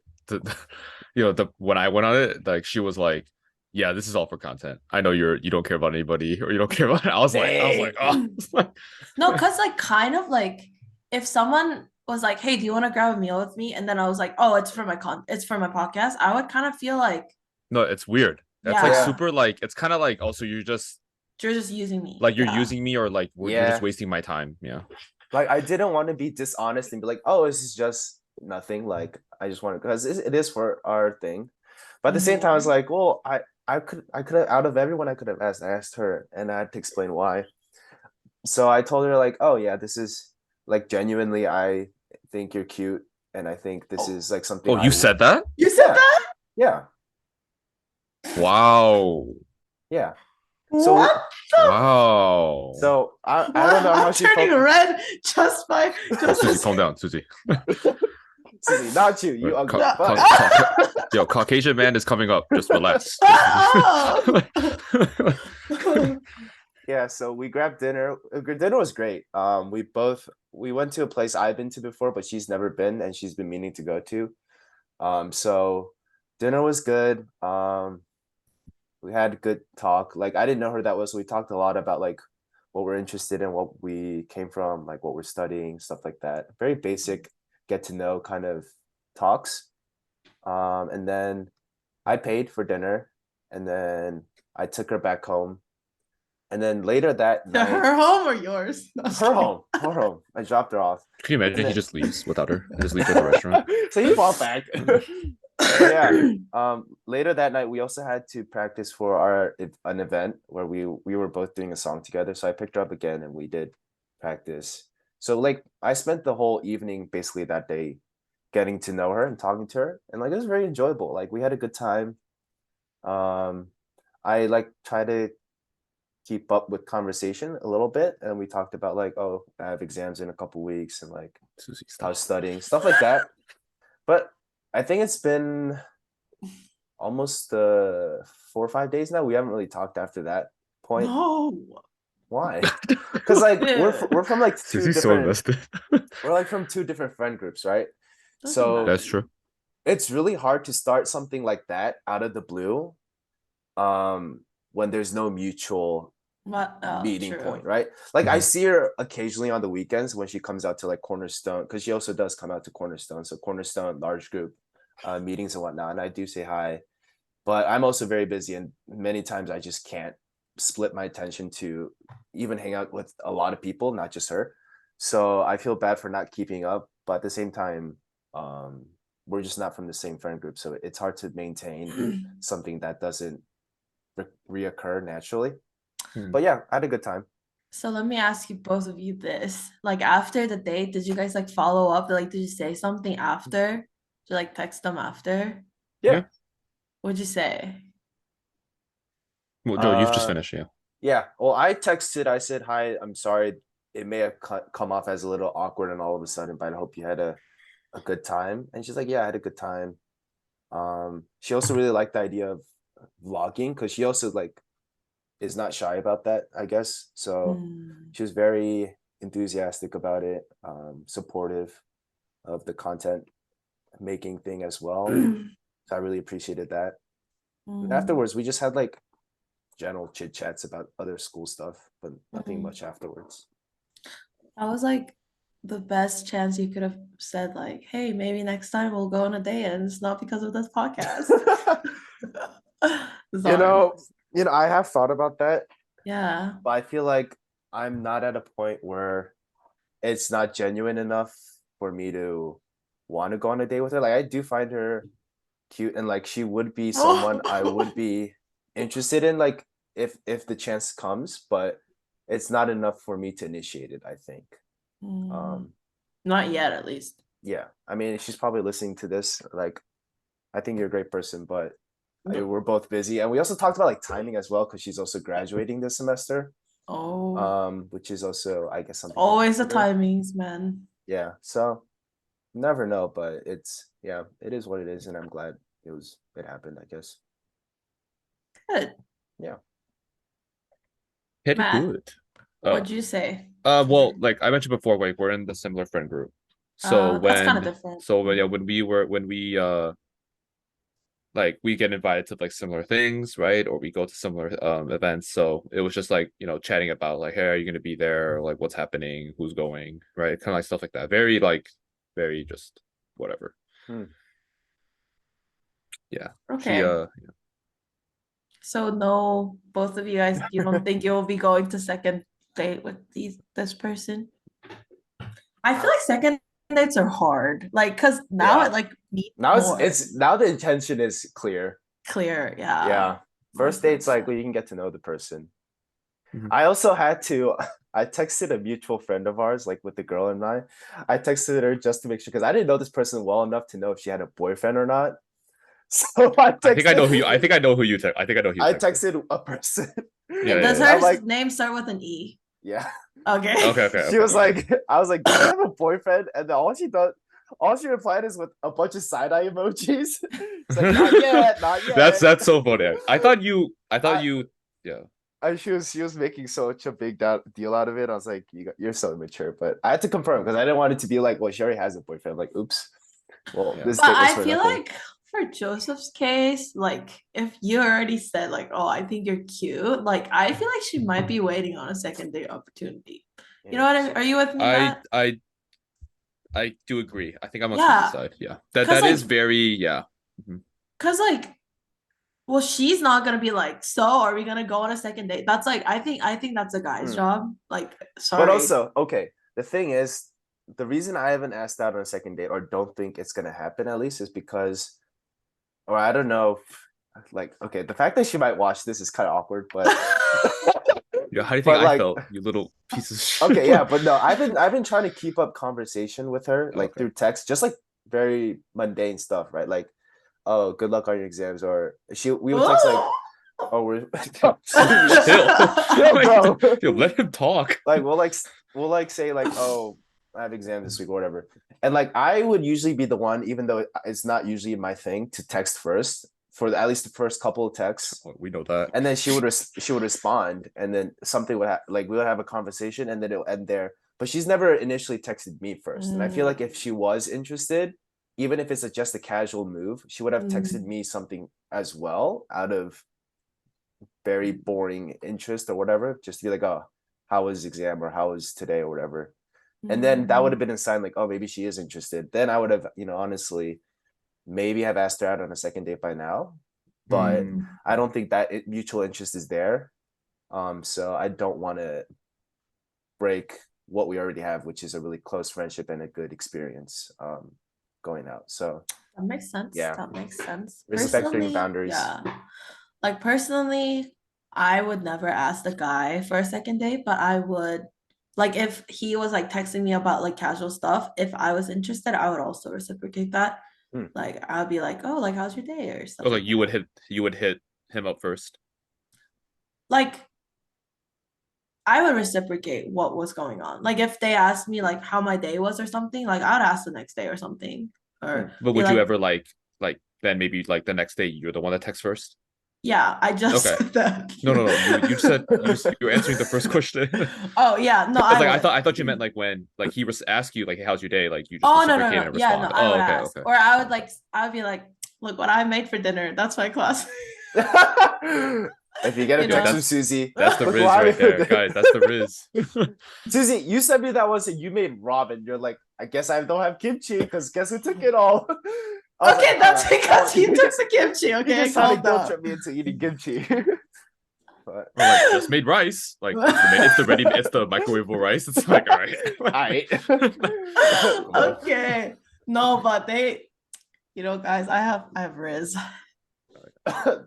when I went on it, like she was like, "Yeah, this is all for content. I know you don't care about anybody or you don't care about." I was like, oh, No, because like kind of like if someone was like, "Hey, do you want to grab a meal with me?" And then I was like, "Oh, it's for it's for my podcast," I would kind of feel like, no, it's weird. That's like yeah, super like it's kind of like also you're just using me. like you're Yeah. using me or like you're just Yeah. wasting my time. Yeah. Like I didn't want to be dishonest and be like, "Oh, this is just nothing." Like I just want to, because it is for our thing. But at the same time, I was like, "Well, I could have, out of everyone, I could have asked her, and I had to explain why." So I told her like, "Oh yeah, this is like genuinely, I think you're cute, and I think this is like something." Oh, you said that? You said Yeah. that? Yeah, Wow. yeah. So What? Wow. so I don't know how I'm she turning felt. red just by Suzie, calm down, Suzie. Suzie, not you. You ugly. Ca- But Yo, Caucasian man is coming up. Just relax. yeah, so we grabbed dinner. Dinner was great. We went to a place I've been to before, but she's never been, and she's been meaning to go to. So dinner was good. We had a good talk. Like I didn't know her that well, so we talked a lot about like what we're interested in, what we came from, like what we're studying, stuff like that. Very basic get to know kind of talks. And then I paid for dinner, and then I took her back home. And then later that To night, her home or yours? No, her home. I dropped her off. Can you imagine And he then- just leaves without her? He just leaves at the restaurant. So he fought back. Yeah. Later that night, we also had to practice for an event where we were both doing a song together. So I picked her up again, and we did practice. So like I spent the whole evening basically that day getting to know her and talking to her, and like it was very enjoyable. Like we had a good time. I like try to keep up with conversation a little bit, and we talked about like, "Oh, I have exams in a couple weeks," and like Suzie, I was stop. studying, stuff like that. But I think it's been almost 4 or 5 days now. We haven't really talked after that point. No. Why? Because like we're from like two Suzie's so different invested. we're like from two different friend groups, right? Doesn't So matter. That's true. it's really hard to start something like that out of the blue, when there's no mutual meeting True. point, right? Like I Mhm. see her occasionally on the weekends when she comes out to like Cornerstone, because she also does come out to Cornerstone. So Cornerstone, large group meetings and whatnot, and I do say hi. But I'm also very busy, and many times I just can't split my attention to even hang out with a lot of people, not just her. So I feel bad for not keeping up, but at the same time, we're just not from the same friend group, so it's hard to maintain something that doesn't reoccur naturally. But yeah, I had a good time. So let me ask you both of you this. Like after the date, did you guys like follow up? Like, did you say something after? Did you like text them after? Yeah. What'd you say? Well, Joe, you've just finished, yeah. Yeah. Well, I texted, I said, "Hi, I'm sorry. It may have come off as a little awkward and all of a sudden, but I hope you had a good time." And she's like, "Yeah, I had a good time." She also really liked the idea of vlogging, because she also like is not shy about that, I guess. So she was very enthusiastic about it, supportive of the content making thing as well. So I really appreciated that. And afterwards, we just had like general chit chats about other school stuff, but nothing Mhm. much afterwards. That was like the best chance you could have said, like, hey, maybe next time we'll go on a date, and it's not because of this podcast. You Sorry. know, I have thought about that, Yeah. but I feel like I'm not at a point where it's not genuine enough for me to want to go on a date with her. Like I do find her cute, and like she would be someone I would be interested in, like if the chance comes, but it's not enough for me to initiate it, I think. Mm, Um not yet, at least. yeah, I mean she's probably listening to this, like I think you're a great person, but we're both busy, and we also talked about like timing as well because she's also graduating this semester, Oh, which is also I guess something to always the consider. timings, man. Yeah, so never know, but it's yeah, it is what it is, and I'm glad it happened, I guess. Good. Yeah. Pretty Matt, good. Oh, what'd you say? well, like I mentioned before, like we're in the similar friend group. That's kind of different. Yeah, when we like we get invited to like similar things, right? Or we go to similar events. So it was just like, chatting about like, hey, are you gonna be there? Or, like what's happening, who's going, right? Kind of like stuff like that. Very just whatever. Hmm. Yeah. She Okay. So no, both of you guys, you don't think you'll be going to second date with this person? I feel like second dates are hard. Like, cause now Yeah. it like means Now more it's now the intention is clear. clear. Yeah. Yeah. First Makes date's like sense. where you can get to know the person. Mhm. I also had to I texted a mutual friend of ours, like with the girl and I texted her just to make sure because I didn't know this person well enough to know if she had a boyfriend or not. So I think I know who you text. I think I know who you I texted. texted a person. Yeah, Does yeah, I'm her like, name start with an E? yeah. Okay. yeah. Okay, okay, She okay, was okay. like, I was like, do you have a boyfriend? And then all she replied is with a bunch of side-eye emojis. It's like, not yet, not yet. That's so funny. I thought I, you yeah. she was making such a big deal out of it. I was like, you're so immature, but I had to confirm because I didn't want it to be like, well, she already has a boyfriend. I'm like, oops. Well, Yeah. this But date was I for feel nothing. like for Joseph's case, like if you already said like, oh, I think you're cute, like I feel like she might be waiting on a second date opportunity. You know what I mean? Interesting. Are you with me, I Matt? I I do agree. I think I'm on Susie's Yeah. side. Yeah. That Cause that like, is very yeah. Mhm. cause like, well, she's not gonna be like, so are we gonna go on a second date? That's like, I think that's a guy's Hmm. job. Like, But sorry. also, okay, the thing is, the reason I haven't asked out on a second date or don't think it's gonna happen at least is because, or I don't know, like, okay, the fact that she might watch this is kind of awkward, but Yeah, how do you think but I like, felt, you little piece of shit? okay, yeah, but no, I've been trying to keep up conversation with her like Okay. through text, just like very mundane stuff, right? Like, oh, good luck on your exams, or we would text like, oh, we're Chill. chill, Like, bro. yo, let him talk. Like we'll say like, oh, I have exams this week or whatever, and like I would usually be the one, even though it's not usually my thing to text first for at least the first couple of texts, Oh, we know that. and then she would respond, and then something would like we would have a conversation, and then it'll end there. But she's never initially texted me first, and I feel like if she was interested, even if it's just a casual move, she would have texted me something as well out of very boring interest or whatever, just to be like, oh, how was exam or how was today or whatever. And then that would have been a sign like, oh, maybe she is interested. Then I would have, honestly, maybe have asked her out on a second date by now. But Mm. I don't think that mutual interest is there. So I don't want to break what we already have, which is a really close friendship and a good experience going out. So That makes sense. yeah, That makes sense. respecting Personally, boundaries. yeah. Like personally, I would never ask the guy for a second date, but I would like if he was like texting me about like casual stuff, if I was interested, I would also reciprocate that. Hmm. Like I'd be like, "Oh, like how's your day?" or Oh, stuff like like that. you would hit him up first. Like I would reciprocate what was going on. Like if they asked me like how my day was or something, like I'd ask the next day or something Hmm. or But be would you like, ever like then maybe like the next day you're the one that texts first? "Yeah, I just Okay. said that." No. You said you were answering the first question. Oh, yeah, no, Because I like would. I thought you meant like when like he was ask you like, hey, how's your day? Like you just Oh, no, no, reciprocate no. and Yeah, no, respond. I Oh, would okay, ask. okay. Or I would Okay. like I would be like, "Look what I made for dinner. That's my class." If you get a You know? text from Suzie, That's the look Riz why- right there, guys. That's the Riz. Suzie, you sent me that one saying you made ramen. You're like, I guess I don't have kimchi because guess who took it all? I was Okay, like, that's "All right, because well, he took the kimchi. You Okay, just trying to calm guilt down. trip me into eating kimchi. But Or like just made rice. Like it's the microwavable rice. It's like all right. alright. Okay, no, but they, guys, I have Riz.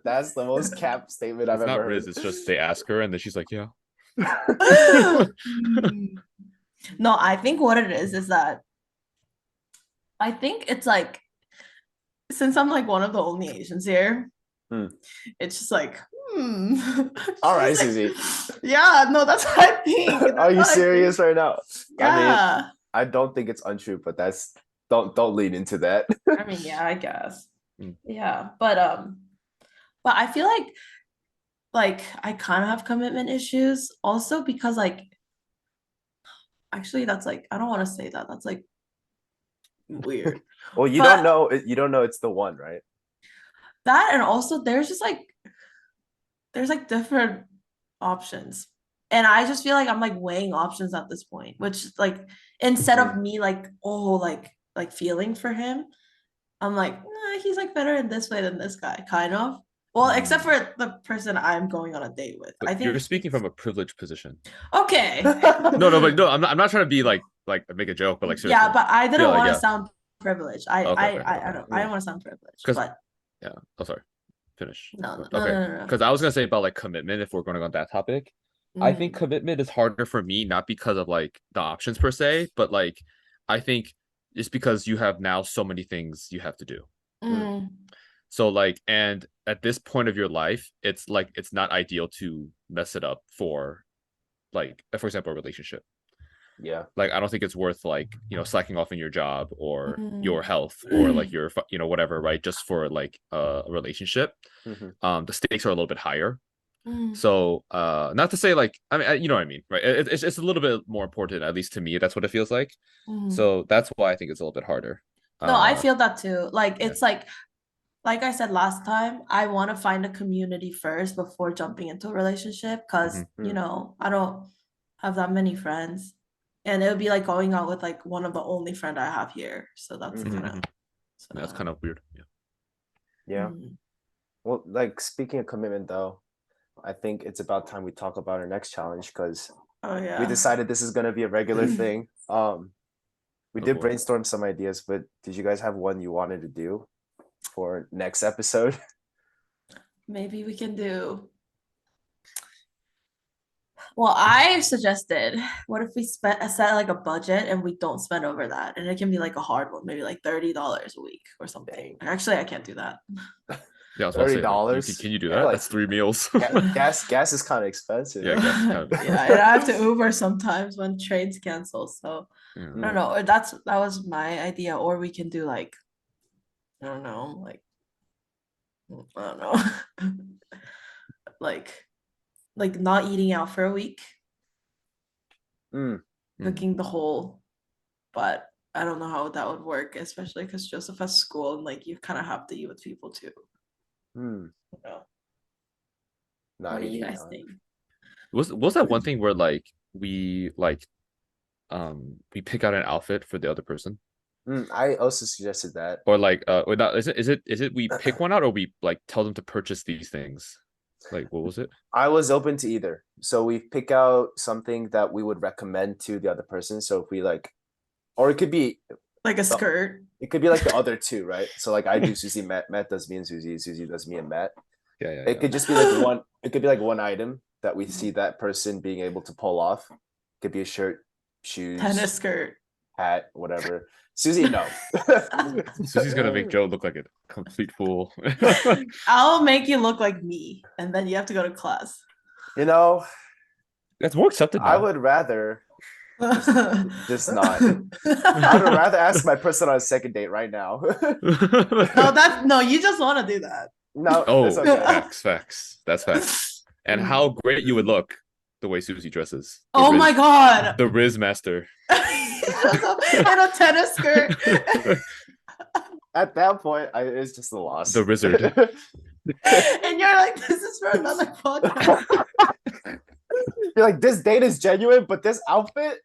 That's the most cap statement I've It's ever not heard. Riz. It's just they ask her and then she's like, yeah. No, I think what it is that I think it's like, since I'm like one of the only Asians here, it's just like, All right, She's like, Suzie. Yeah, no, that's what I think. Are That's you what I serious think. right now? I mean, Yeah. I don't think it's untrue, but that's don't lean into that. I mean, yeah, I guess. Mm. Yeah, but I feel like I kind of have commitment issues also because like actually that's like I don't want to say that. That's like weird. Well, you But- don't know. You don't know it's the one, right? That and also there's like different options. And I just feel like I'm like weighing options at this point, which like instead of me like like feeling for him, I'm like, he's like better in this way than this guy, kind of. Well, except for the person I'm going on a date with. But I think you're speaking from a privileged position. okay. No, but no, I'm not trying to be like make a joke, but like seriously. Yeah, but I didn't Yeah, like, want to yeah. sound privileged. I Okay, I don't I don't want to sound privileged. 'Cause- But Yeah. Oh, sorry. Finish. no, Okay. no. Because I was gonna say about like commitment if we're going on that topic. I think Mm. commitment is harder for me, not because of like the options per se, but like I think it's because you have now so many things you have to do. Mm. So like, and at this point of your life, it's like it's not ideal to mess it up for like, for example, a relationship. Yeah. Like I don't think it's worth like, slacking off in your job or Mm. your health or like your whatever, right? Just for like a relationship. Mhm. The stakes are a little bit higher. Mm. So not to say like, I mean, you know what I mean, right? It's a little bit more important, at least to me. That's what it feels like. Mm. So that's why I think it's a little bit harder. No, I feel that too. Like it's like I said last time, I want to find a community first before jumping into a relationship because I don't have that many friends, and it would be like going out with like one of the only friend I have here. So that's that's kind of weird. Yeah. Well, like speaking of commitment, though, I think it's about time we talk about our next challenge because we decided this is gonna be a regular thing. We did brainstorm some ideas, but did you guys have one you wanted to do for next episode? Maybe we can do. Well, I suggested, what if we set like a budget and we don't spend over that, and it can be like a hard one, maybe like $30 a week or something. Actually, I can't do that. Yeah, I was about to say, like, $30. can you do Yeah, that? like- That's 3 meals. Gas is kind of expensive. Yeah, gas is kind of Yeah, and I have to Uber sometimes when trains cancel. So yeah. I don't know. Or that was my idea. Or we can do like, I don't know, like not eating out for a week, cooking the whole. But I don't know how that would work, especially because Joseph has school and like you kind of have to eat with people too. Hmm. What do you guys think? Was that one thing where like we pick out an outfit for the other person? I also suggested that. Or like or not, is it we pick one out or we like tell them to purchase these things? Like what was it? I was open to either. So we pick out something that we would recommend to the other person. So if we like, or it could be like a skirt. It could be like the other two, right? So like I do Suzie, Matt does me and Suzie does me and Matt. Yeah. It could just be like one. It could be like one item that we see that person being able to pull off. It could be a shirt, shoes, tennis skirt, hat, whatever. Suzie, no. Susie's gonna make Joe look like a complete fool. I'll make you look like me, and then you have to go to class. That's more accepted now. I would rather just not. I would rather ask my person on a second date right now. No, you just want to do that. No. Oh, that's okay. facts. That's facts. And how great you would look the way Suzie dresses. Oh my god. The Riz master. In a tennis skirt. At that point, it's just a loss. The Rizzard. And you're like, this is for another podcast. You're like, this date is genuine, but this outfit,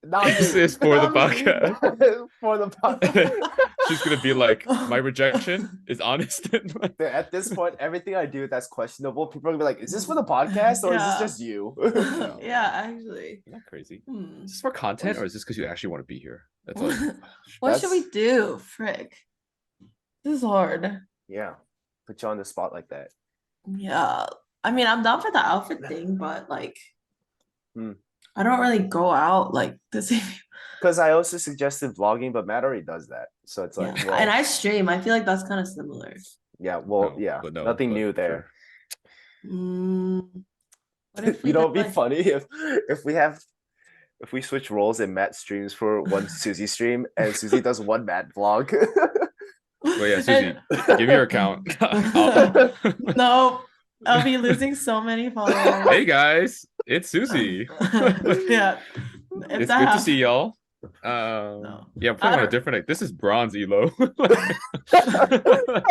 not This me. is for the Not me. podcast. For the podcast. She's gonna be like, my rejection is honest. At this point, everything I do that's questionable, people are gonna be like, is this for the podcast or is this Yeah. just you? Yeah, actually. Not crazy. Hmm. Is this for content or is this because you actually want to be here? That's all. What should we do? Frick. This is hard. Yeah. Put you on the spot like that. Yeah. I mean, I'm down for the outfit thing, but like, Hmm. I don't really go out like the same. Because I also suggested vlogging, but Matt already does that. So it's like, Yeah. well, And I stream. I feel like that's kind of similar. yeah, well, No, yeah, but no, nothing but new there. Mm, what if we You know, it'd did, be like- funny if we switch roles and Matt streams for one Suzie stream and Suzie does one Matt vlog. Well, yeah, Suzie, give me your account. No, I'll be losing so many followers. Hey guys, it's Suzie. Yeah. If It's that good to happens- see y'all. No. Yeah, I'm I playing on a don't- different. This is bronze elo.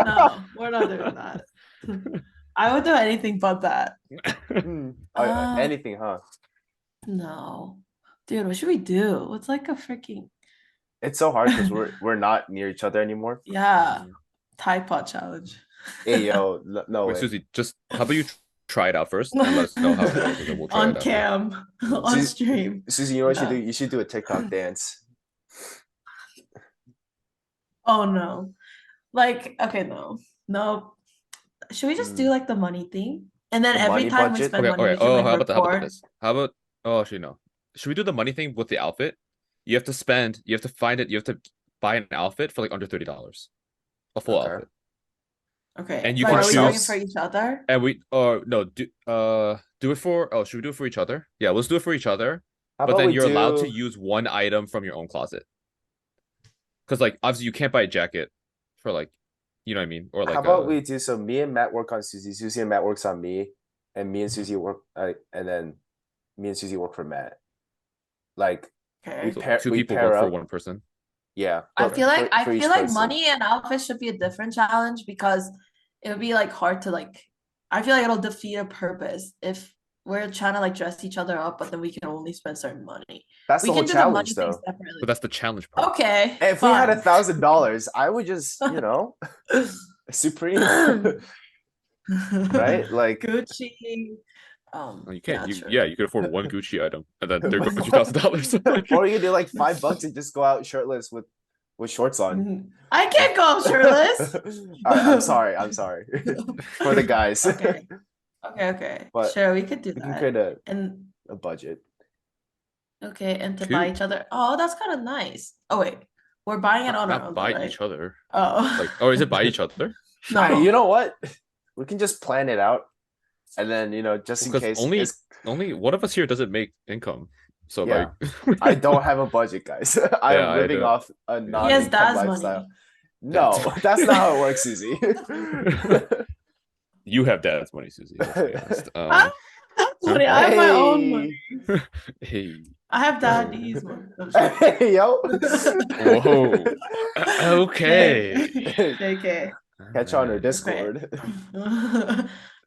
No, we're not doing that. I would do anything but that. Oh, yeah, anything, huh? No. Dude, what should we do? What's like a freaking It's so hard because we're not near each other anymore. yeah Tide Pod challenge? Hey yo, no Wait, way. Suzie, just how about you try it out first and let us know how it goes, and then we'll try On it out. cam, on See- stream. Suzie, you know what you No. do? You should do a TikTok dance. Oh no. Like, okay, no. Should we just do like the money thing? And then The every money time we budget? spend Okay, money, okay. we can Oh, like how about record. this? How about actually no. Should we do the money thing with the outfit? You have to spend. You have to find it. You have to buy an outfit for like under $30, a full Okay. outfit. Okay. And you but can are we doing it choose- for each other? And we no do it for should we do it for each other? Yeah, let's do it for each other. How But about then we you're allowed to do- use one item from your own closet. Because like obviously you can't buy a jacket for like, you know what I mean, or like How about we do so? Me and Matt work on Suzie. Suzie and Matt works on me, and me and Suzie work. And then me and Suzie work for Matt. Like Okay. so pair- two we people pair work for up. one person. yeah. I for- feel like for each person. money and outfits should be a different challenge because it would be like hard to like. I feel like it'll defeat a purpose if we're trying to like dress each other up, but then we can only spend certain money. That's We the whole can do the money challenge, thing though. separately. But that's the challenge part. Okay. If we had fine. $1,000, I would just, you know, Supreme, right? Like, Gucci. Oh, you can't. true. You could afford one Gucci item, and then there goes $2,000. or you do like $5 and just go out shirtless with shorts on. I can't go shirtless. All right, I'm sorry for the guys. Okay. Okay. But Sure, we could do We can that. create And a budget. okay, and to buy Cute. each other. Oh, that's kind of nice. Oh wait, we're buying it on our Not own, buy right? each other. Oh, Like, oh, is it buy each other? no. Hey, you know what? We can just plan it out, and then just in Because case. only one of us here doesn't make income. So Yeah. like, I don't have a budget, guys. I'm Yeah, I living do. off a He has non-income dad's lifestyle. money. No, that's not how it works, Susie. you have dad's money, Suzie. Let's be honest. Huh? Money, I have my own money. Hey, I have daddy's money. I'm sorry. Hey, yo. whoa, okay. JK. Catch on our Alright. Discord.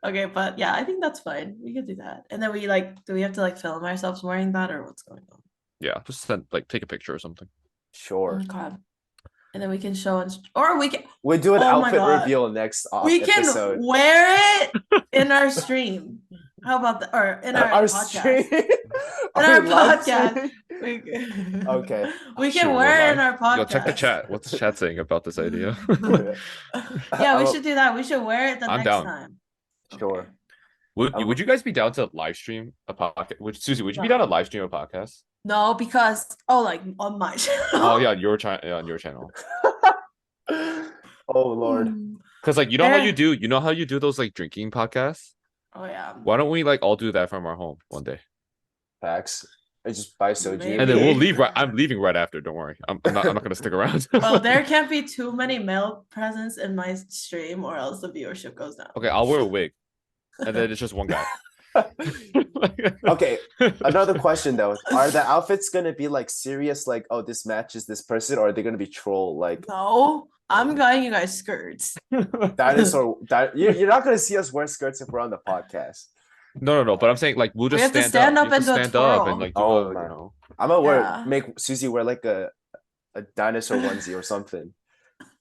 Okay, but yeah, I think that's fine. We could do that. And then do we have to like film ourselves wearing that or what's going on? Yeah, just take a picture or something. Sure. Okay. And then we can show or we can We'll do an Oh my outfit God. reveal next we can episode. wear it in our stream. How about that? Or in our podcast. stream. In our podcast. We can, Okay. We Shoot, can we're wear it in live. our podcast. Yo, check the chat. What's the chat saying about this idea? Yeah, we Oh, should do that. We should wear it the I'm next down. time. Sure. Okay. Would you guys be down to live stream a podcast? Suzie, would you be down to live stream a podcast? No, because like on my channel. Oh yeah, on your channel. Oh Lord. Because like you know how Eh. you do those like drinking podcasts? Oh yeah. Why don't we like all do that from our home one day? Facts. I just buy soju. Maybe. And then we'll leave right. I'm leaving right after. Don't worry. I'm not gonna stick around. Well, there can't be too many male presence in my stream, or else the viewership goes down. Okay, I'll wear a wig, and then it's just one guy. Okay, another question though. Are the outfits gonna be like serious, like, oh, this matches this person, or are they gonna be troll? Like, No, I'm buying you guys skirts. Dinosaur. You're not gonna see us wear skirts if we're on the podcast. No. But I'm saying like we'll We just have to stand stand up. up You and just do a stand up and twirl. like do Oh a my! you know. I'm gonna Yeah. make Suzie wear like a dinosaur onesie or something,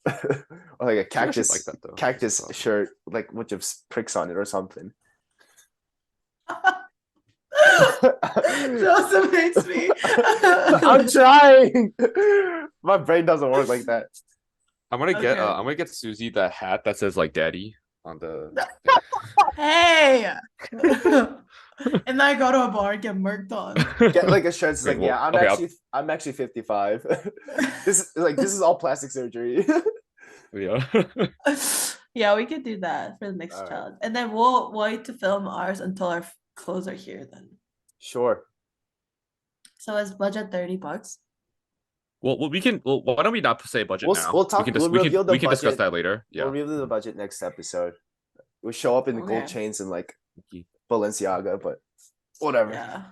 or like a She actually cactus like that though. cactus Awesome. shirt, like a bunch of pricks on it or something. Joseph hates me. I'm trying. My brain doesn't work like that. I'm gonna get Okay. I'm gonna get Susie that hat that says like daddy on the Hey. And then I go to a bar and get murked on. Get like a shirt that's Okay, like, well, yeah, okay, I'm actually 55. This is all plastic surgery. yeah. Yeah, we could do that for the next All right. challenge. And then we'll wait to film ours until our clothes are here then. Sure. So is budget $30? Well, we can. Well, why don't we not say budget now? We'll talk. We can just We'll reveal the we can discuss budget. that later. Yeah. We'll reveal the budget next episode. We'll show up in the gold Okay. chains and like Balenciaga, but whatever. Yeah.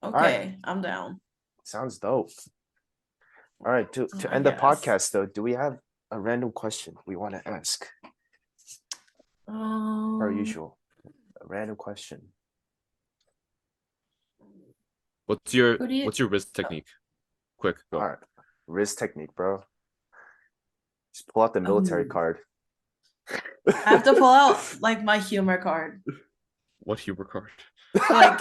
right. Okay, I'm down. Sounds dope. All right, to I end the guess. podcast though, do we have a random question we want to ask? Per usual, a random question. What's your Who do you- wrist technique? Quick, go. All right, wrist technique, bro. Just pull out the military card. I have to pull out like my humor card. What humor card? Like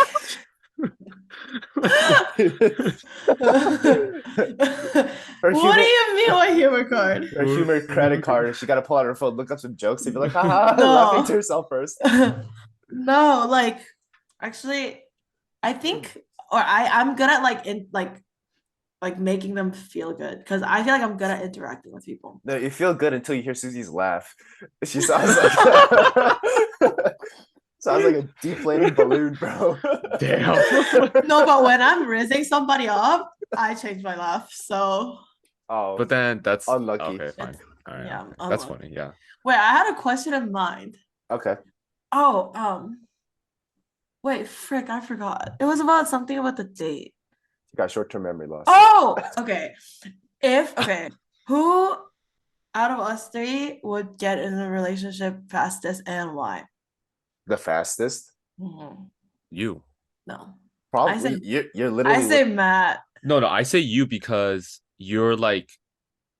Her what do you mean what humor card? Her humor credit card. She got to pull out her phone, look up some jokes, and be like, haha, No. laughing to herself first. No, like actually I think I'm good at like making them feel good because I feel like I'm good at interacting with people. No, you feel good until you hear Susie's laugh. She sounds like sounds like a deflating balloon, bro. Damn. No, but when I'm rizzing somebody up, I change my laugh. So Oh, But then that's Unlucky. Okay, fine. All right. yeah, That's unlucky. funny. Yeah. Wait, I had a question in mind. okay. Oh, wait, frick, I forgot. It was about something about the date. You got short-term memory loss. Oh, okay. Who out of us three would get in a relationship fastest and why? The fastest? Mhm. You. No. Probably. say- You're literally. I say Matt. No, I say you because you're like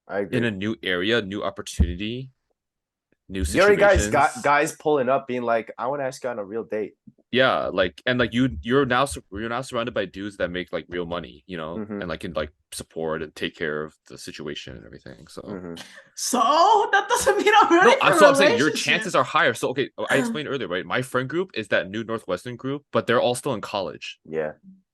I agree. in a new area, new opportunity, new You already situations. guys pulling up, being like, "I want to ask you on a real date." Yeah, like and like you're now surrounded by dudes that make like real money, you know, Mhm. and like can like support and take care of the situation and everything. So Mhm. So that doesn't mean I'm ready no, for a so I'm saying your relationship. chances are higher. So okay, I explained earlier, right? My friend group is that new Northwestern group, but they're all still in college. Yeah.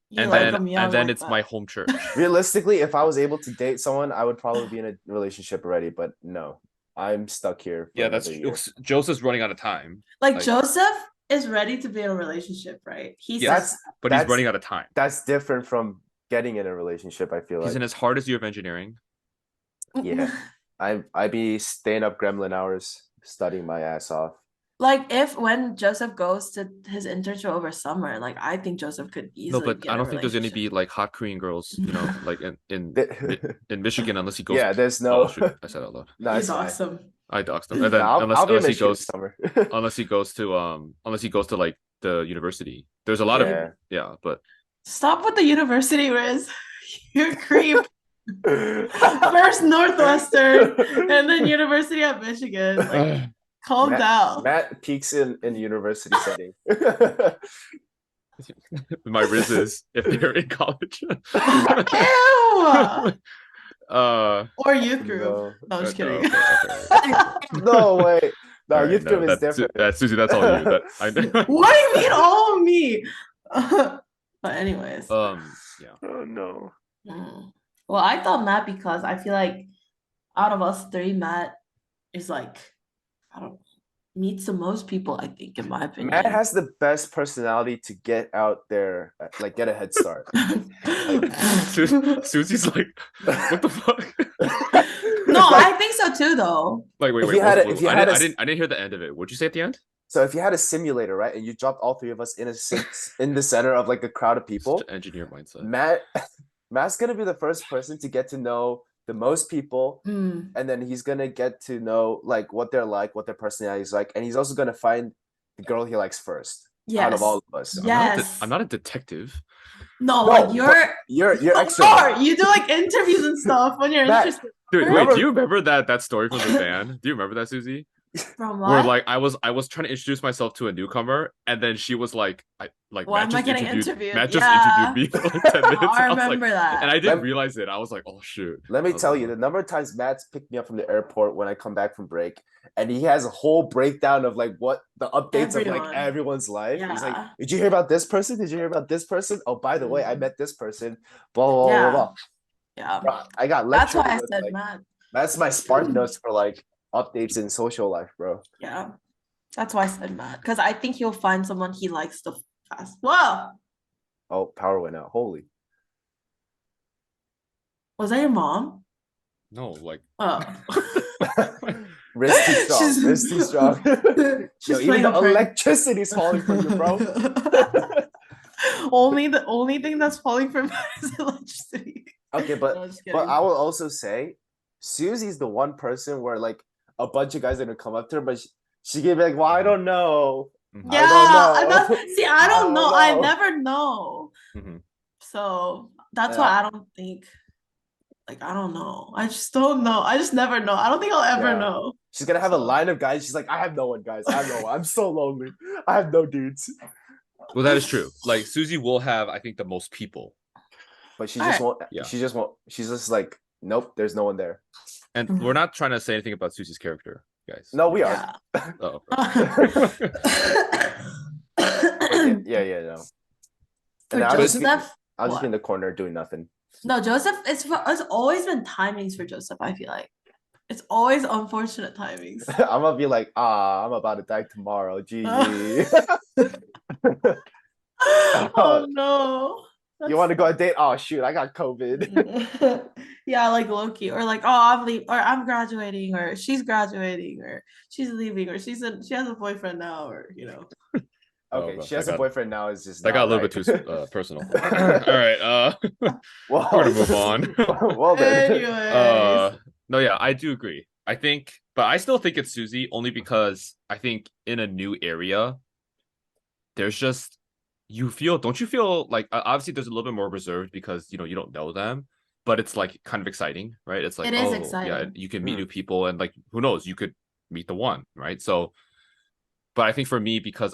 You And like then them young and then like it's that. my home church. Realistically, if I was able to date someone, I would probably be in a relationship already. But no, I'm stuck here. For Yeah, that's another year. Joseph's running out of time. Like like- Joseph is ready to be in a relationship, right? He Yes. says But he's That's- running out of time. That's different from getting in a relationship. I feel He's like in his hardest year of engineering. Yeah. I be staying up gremlin hours studying my ass off. Like when Joseph goes to his internship over summer, like I think Joseph could easily. No, but get I a don't think there's gonna relationship. be like hot Korean girls, you know, like in Michigan unless he goes. Yeah, there's no. Oh, shoot, I said that out loud. No, He's it's fine. awesome. I doxed him, and then Nah, I'll be in unless he Michigan goes this summer. unless he goes to like the university. There's a lot Yeah. of but Stop with the university, Riz. You're a creep. First Northwestern and then University of Michigan. Like, calm down. Matt peaks in university setting. my rizzes if they're in college. Ew! Or youth group. No. No, I'm just kidding. No way. No, All right, youth group is that's different. That's Susie. That's all you. That I What do you mean all of me? But anyways. yeah. Oh no. Well, I thought Matt because I feel like out of us three, Matt is like, I don't know, meets the most people, I think, in my opinion. Matt has the best personality to get out there, like get a head start. Susie's like, what the fuck? No, I think so too, though. Like, wait, If wait. you had what- a- if you I had didn't, a- I didn't hear the end of it. What'd you say at the end? So if you had a simulator, right, and you dropped all three of us in in the center of like a crowd of people, Such an engineer mindset. Matt's gonna be the first person to get to know the most people, Mm. and then he's gonna get to know like what they're like, what their personality is like, and he's also gonna find the girl he likes first out of Yes. all of us. Yes. I'm not a detective. No, No, like but you're you're you extra. are. You do like interviews and stuff when you're Matt, interested. Dude, Right? wait, Remember- do you remember that story from the van? Do you remember that, Suzie? From Where what? like I was trying to introduce myself to a newcomer, and then she was like, Why Matt am I just getting introduced interviewed? Matt just Yeah. introduced me for like 10 minutes. I was like, remember that. and I didn't Lem- realize it. I was like, oh shoot. Let me I was tell like, you, the number of times Matt's picked me up from the airport when I come back from break, and he has a whole breakdown of like what the updates of like Everyone. everyone's life. He's like, Yeah. "Did you hear about this person? Did you hear about this person? Oh, by the way, I Mhm. met this person." Blah blah blah Yeah. blah. Yeah. Bro, I got That's lectured. why I with, said like, Matt. that's my spark notes for like updates in social life, bro. Yeah. That's why I said Matt. Because I think he'll find someone he likes the fast. Whoa. Oh, power went out. Holy. Was that your mom? no, like Oh. Wrist too strong. She's- Wrist too strong. She's Yo, even playing the a prank. electricity's falling from you, bro. The only thing that's falling from Matt is electricity. Okay, No, but just kidding. I will also say, Susie's the one person where like a bunch of guys are gonna come up to her, but she can be like, "Well, I don't know." mhm. Yeah, I don't know. see, I don't know. I know. never know. Mhm. So that's Yeah. why I don't think. Like I don't know. I just don't know. I just never know. I don't think I'll ever Yeah. know. She's gonna have a So- line of guys. She's like, "I have no one, guys. I have no one. I'm so lonely. I have no dudes." Well, that is true. Like Suzie will have, I think, the most people, But she Alright. just won't. Yeah. She just won't. She's just like, "Nope, there's no one there." and Mhm. we're not trying to say anything about Susie's character, guys. No, we are. Yeah. Oh, But yeah, no. For And I'll just be, Joseph, I'll just be in what? the corner doing nothing. No, Joseph. It's always been timings for Joseph. I feel like it's always unfortunate timings. I'm gonna be like, I'm about to die tomorrow. GG. Oh no. You want to go on a date? Oh shoot, I got COVID. Yeah, like Loki, or like, oh, I'm leaving, or I'm graduating, or she's graduating, or she's leaving, or she has a boyfriend now, or you know. Okay, bro, she has that a got- boyfriend now. Is just that not got a little right. bit too personal. All right, Well, we're gonna move on. Well then. Anyways, No, yeah, I do agree. I think, but I still think it's Suzie only because I think in a new area, there's just don't you feel like obviously there's a little bit more reserved because you don't know them, but it's like kind of exciting, right? It's like, It is oh yeah, exciting. you can meet Mm. new people and like who knows, you could meet the one, right? So, but I think for me, because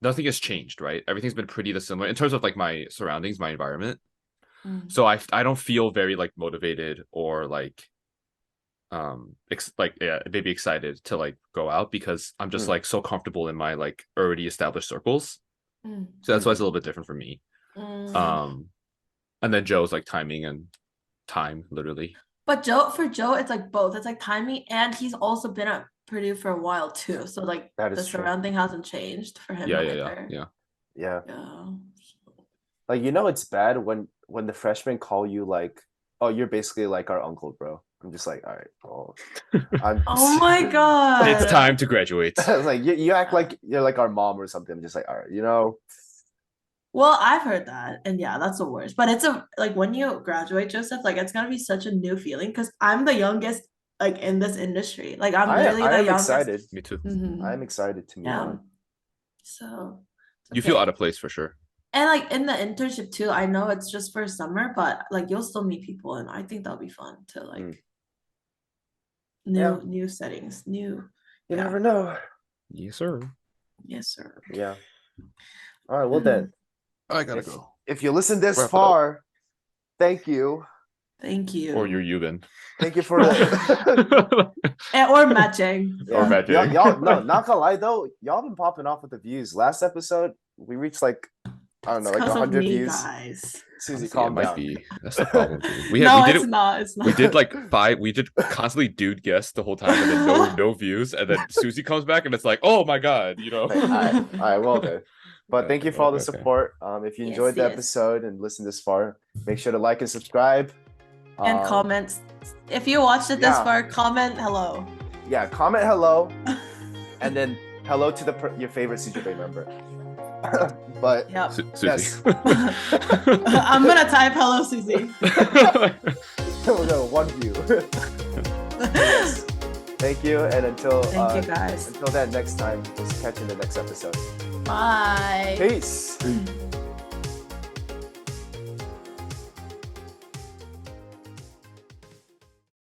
nothing has changed, right? Everything's been pretty similar in terms of like my surroundings, my environment. Mm. So I don't feel very like motivated or like maybe excited to like go out because I'm just Mm. like so comfortable in my like already established circles. Mm. So that's why it's a little bit different for me. Mm. And then Joe's like timing and time literally. But for Joe, it's like both. It's like timing, and he's also been at Purdue for a while too. So like That the is true. surrounding hasn't changed for him Yeah. either. Yeah. Yeah. Like it's bad when the freshmen call you like, "Oh, you're basically like our uncle, bro." I'm just like, all right, well, I'm. Oh my god. It's time to graduate. It's like you act like you're like our mom or something. I'm just like, all right, Well, I've heard that, and yeah, that's the worst. But it's like when you graduate, Joseph, like it's gonna be such a new feeling because I'm the youngest like in this industry. Like I'm literally I the am youngest. excited. Me too. Mhm. I'm excited to meet Yeah. him. So You feel okay. out of place for sure. And like in the internship too, I know it's just for summer, but like you'll still meet people, and I think that'll be fun to like new settings, new. You Yeah. never know. Yes, sir. Yes, sir. Yeah. All right. Well then, I gotta if, go. if you listen this Wrap it up. far, thank you. Thank you. Or you're Yuban. Thank you for the. Or matching. Or matching. Y'all, no, not gonna lie though, y'all been popping off with the views. Last episode, we reached like, I don't know, like Because of 100 me, views. guys. Susie, It calm might down. be. That's the problem. Dude. We No, did it's it. not. It's not. We did like 5. We did constantly dude guests the whole time, and then no views. And then Susie comes back, and it's like, oh my god, All right, well then. But thank you for all the Okay. support. If you enjoyed the Yes. episode and listened this far, make sure to like and subscribe. And comments. If you watched it this yeah. far, comment hello. Yeah, comment hello, and then hello to your favorite SUJOBAE member. But Yep. yes, I'm gonna type hello, Suzie. we're gonna one view. Yes. Thank you, and until Thank you guys. until then, next time, we'll catch you in the next episode. Bye. Peace.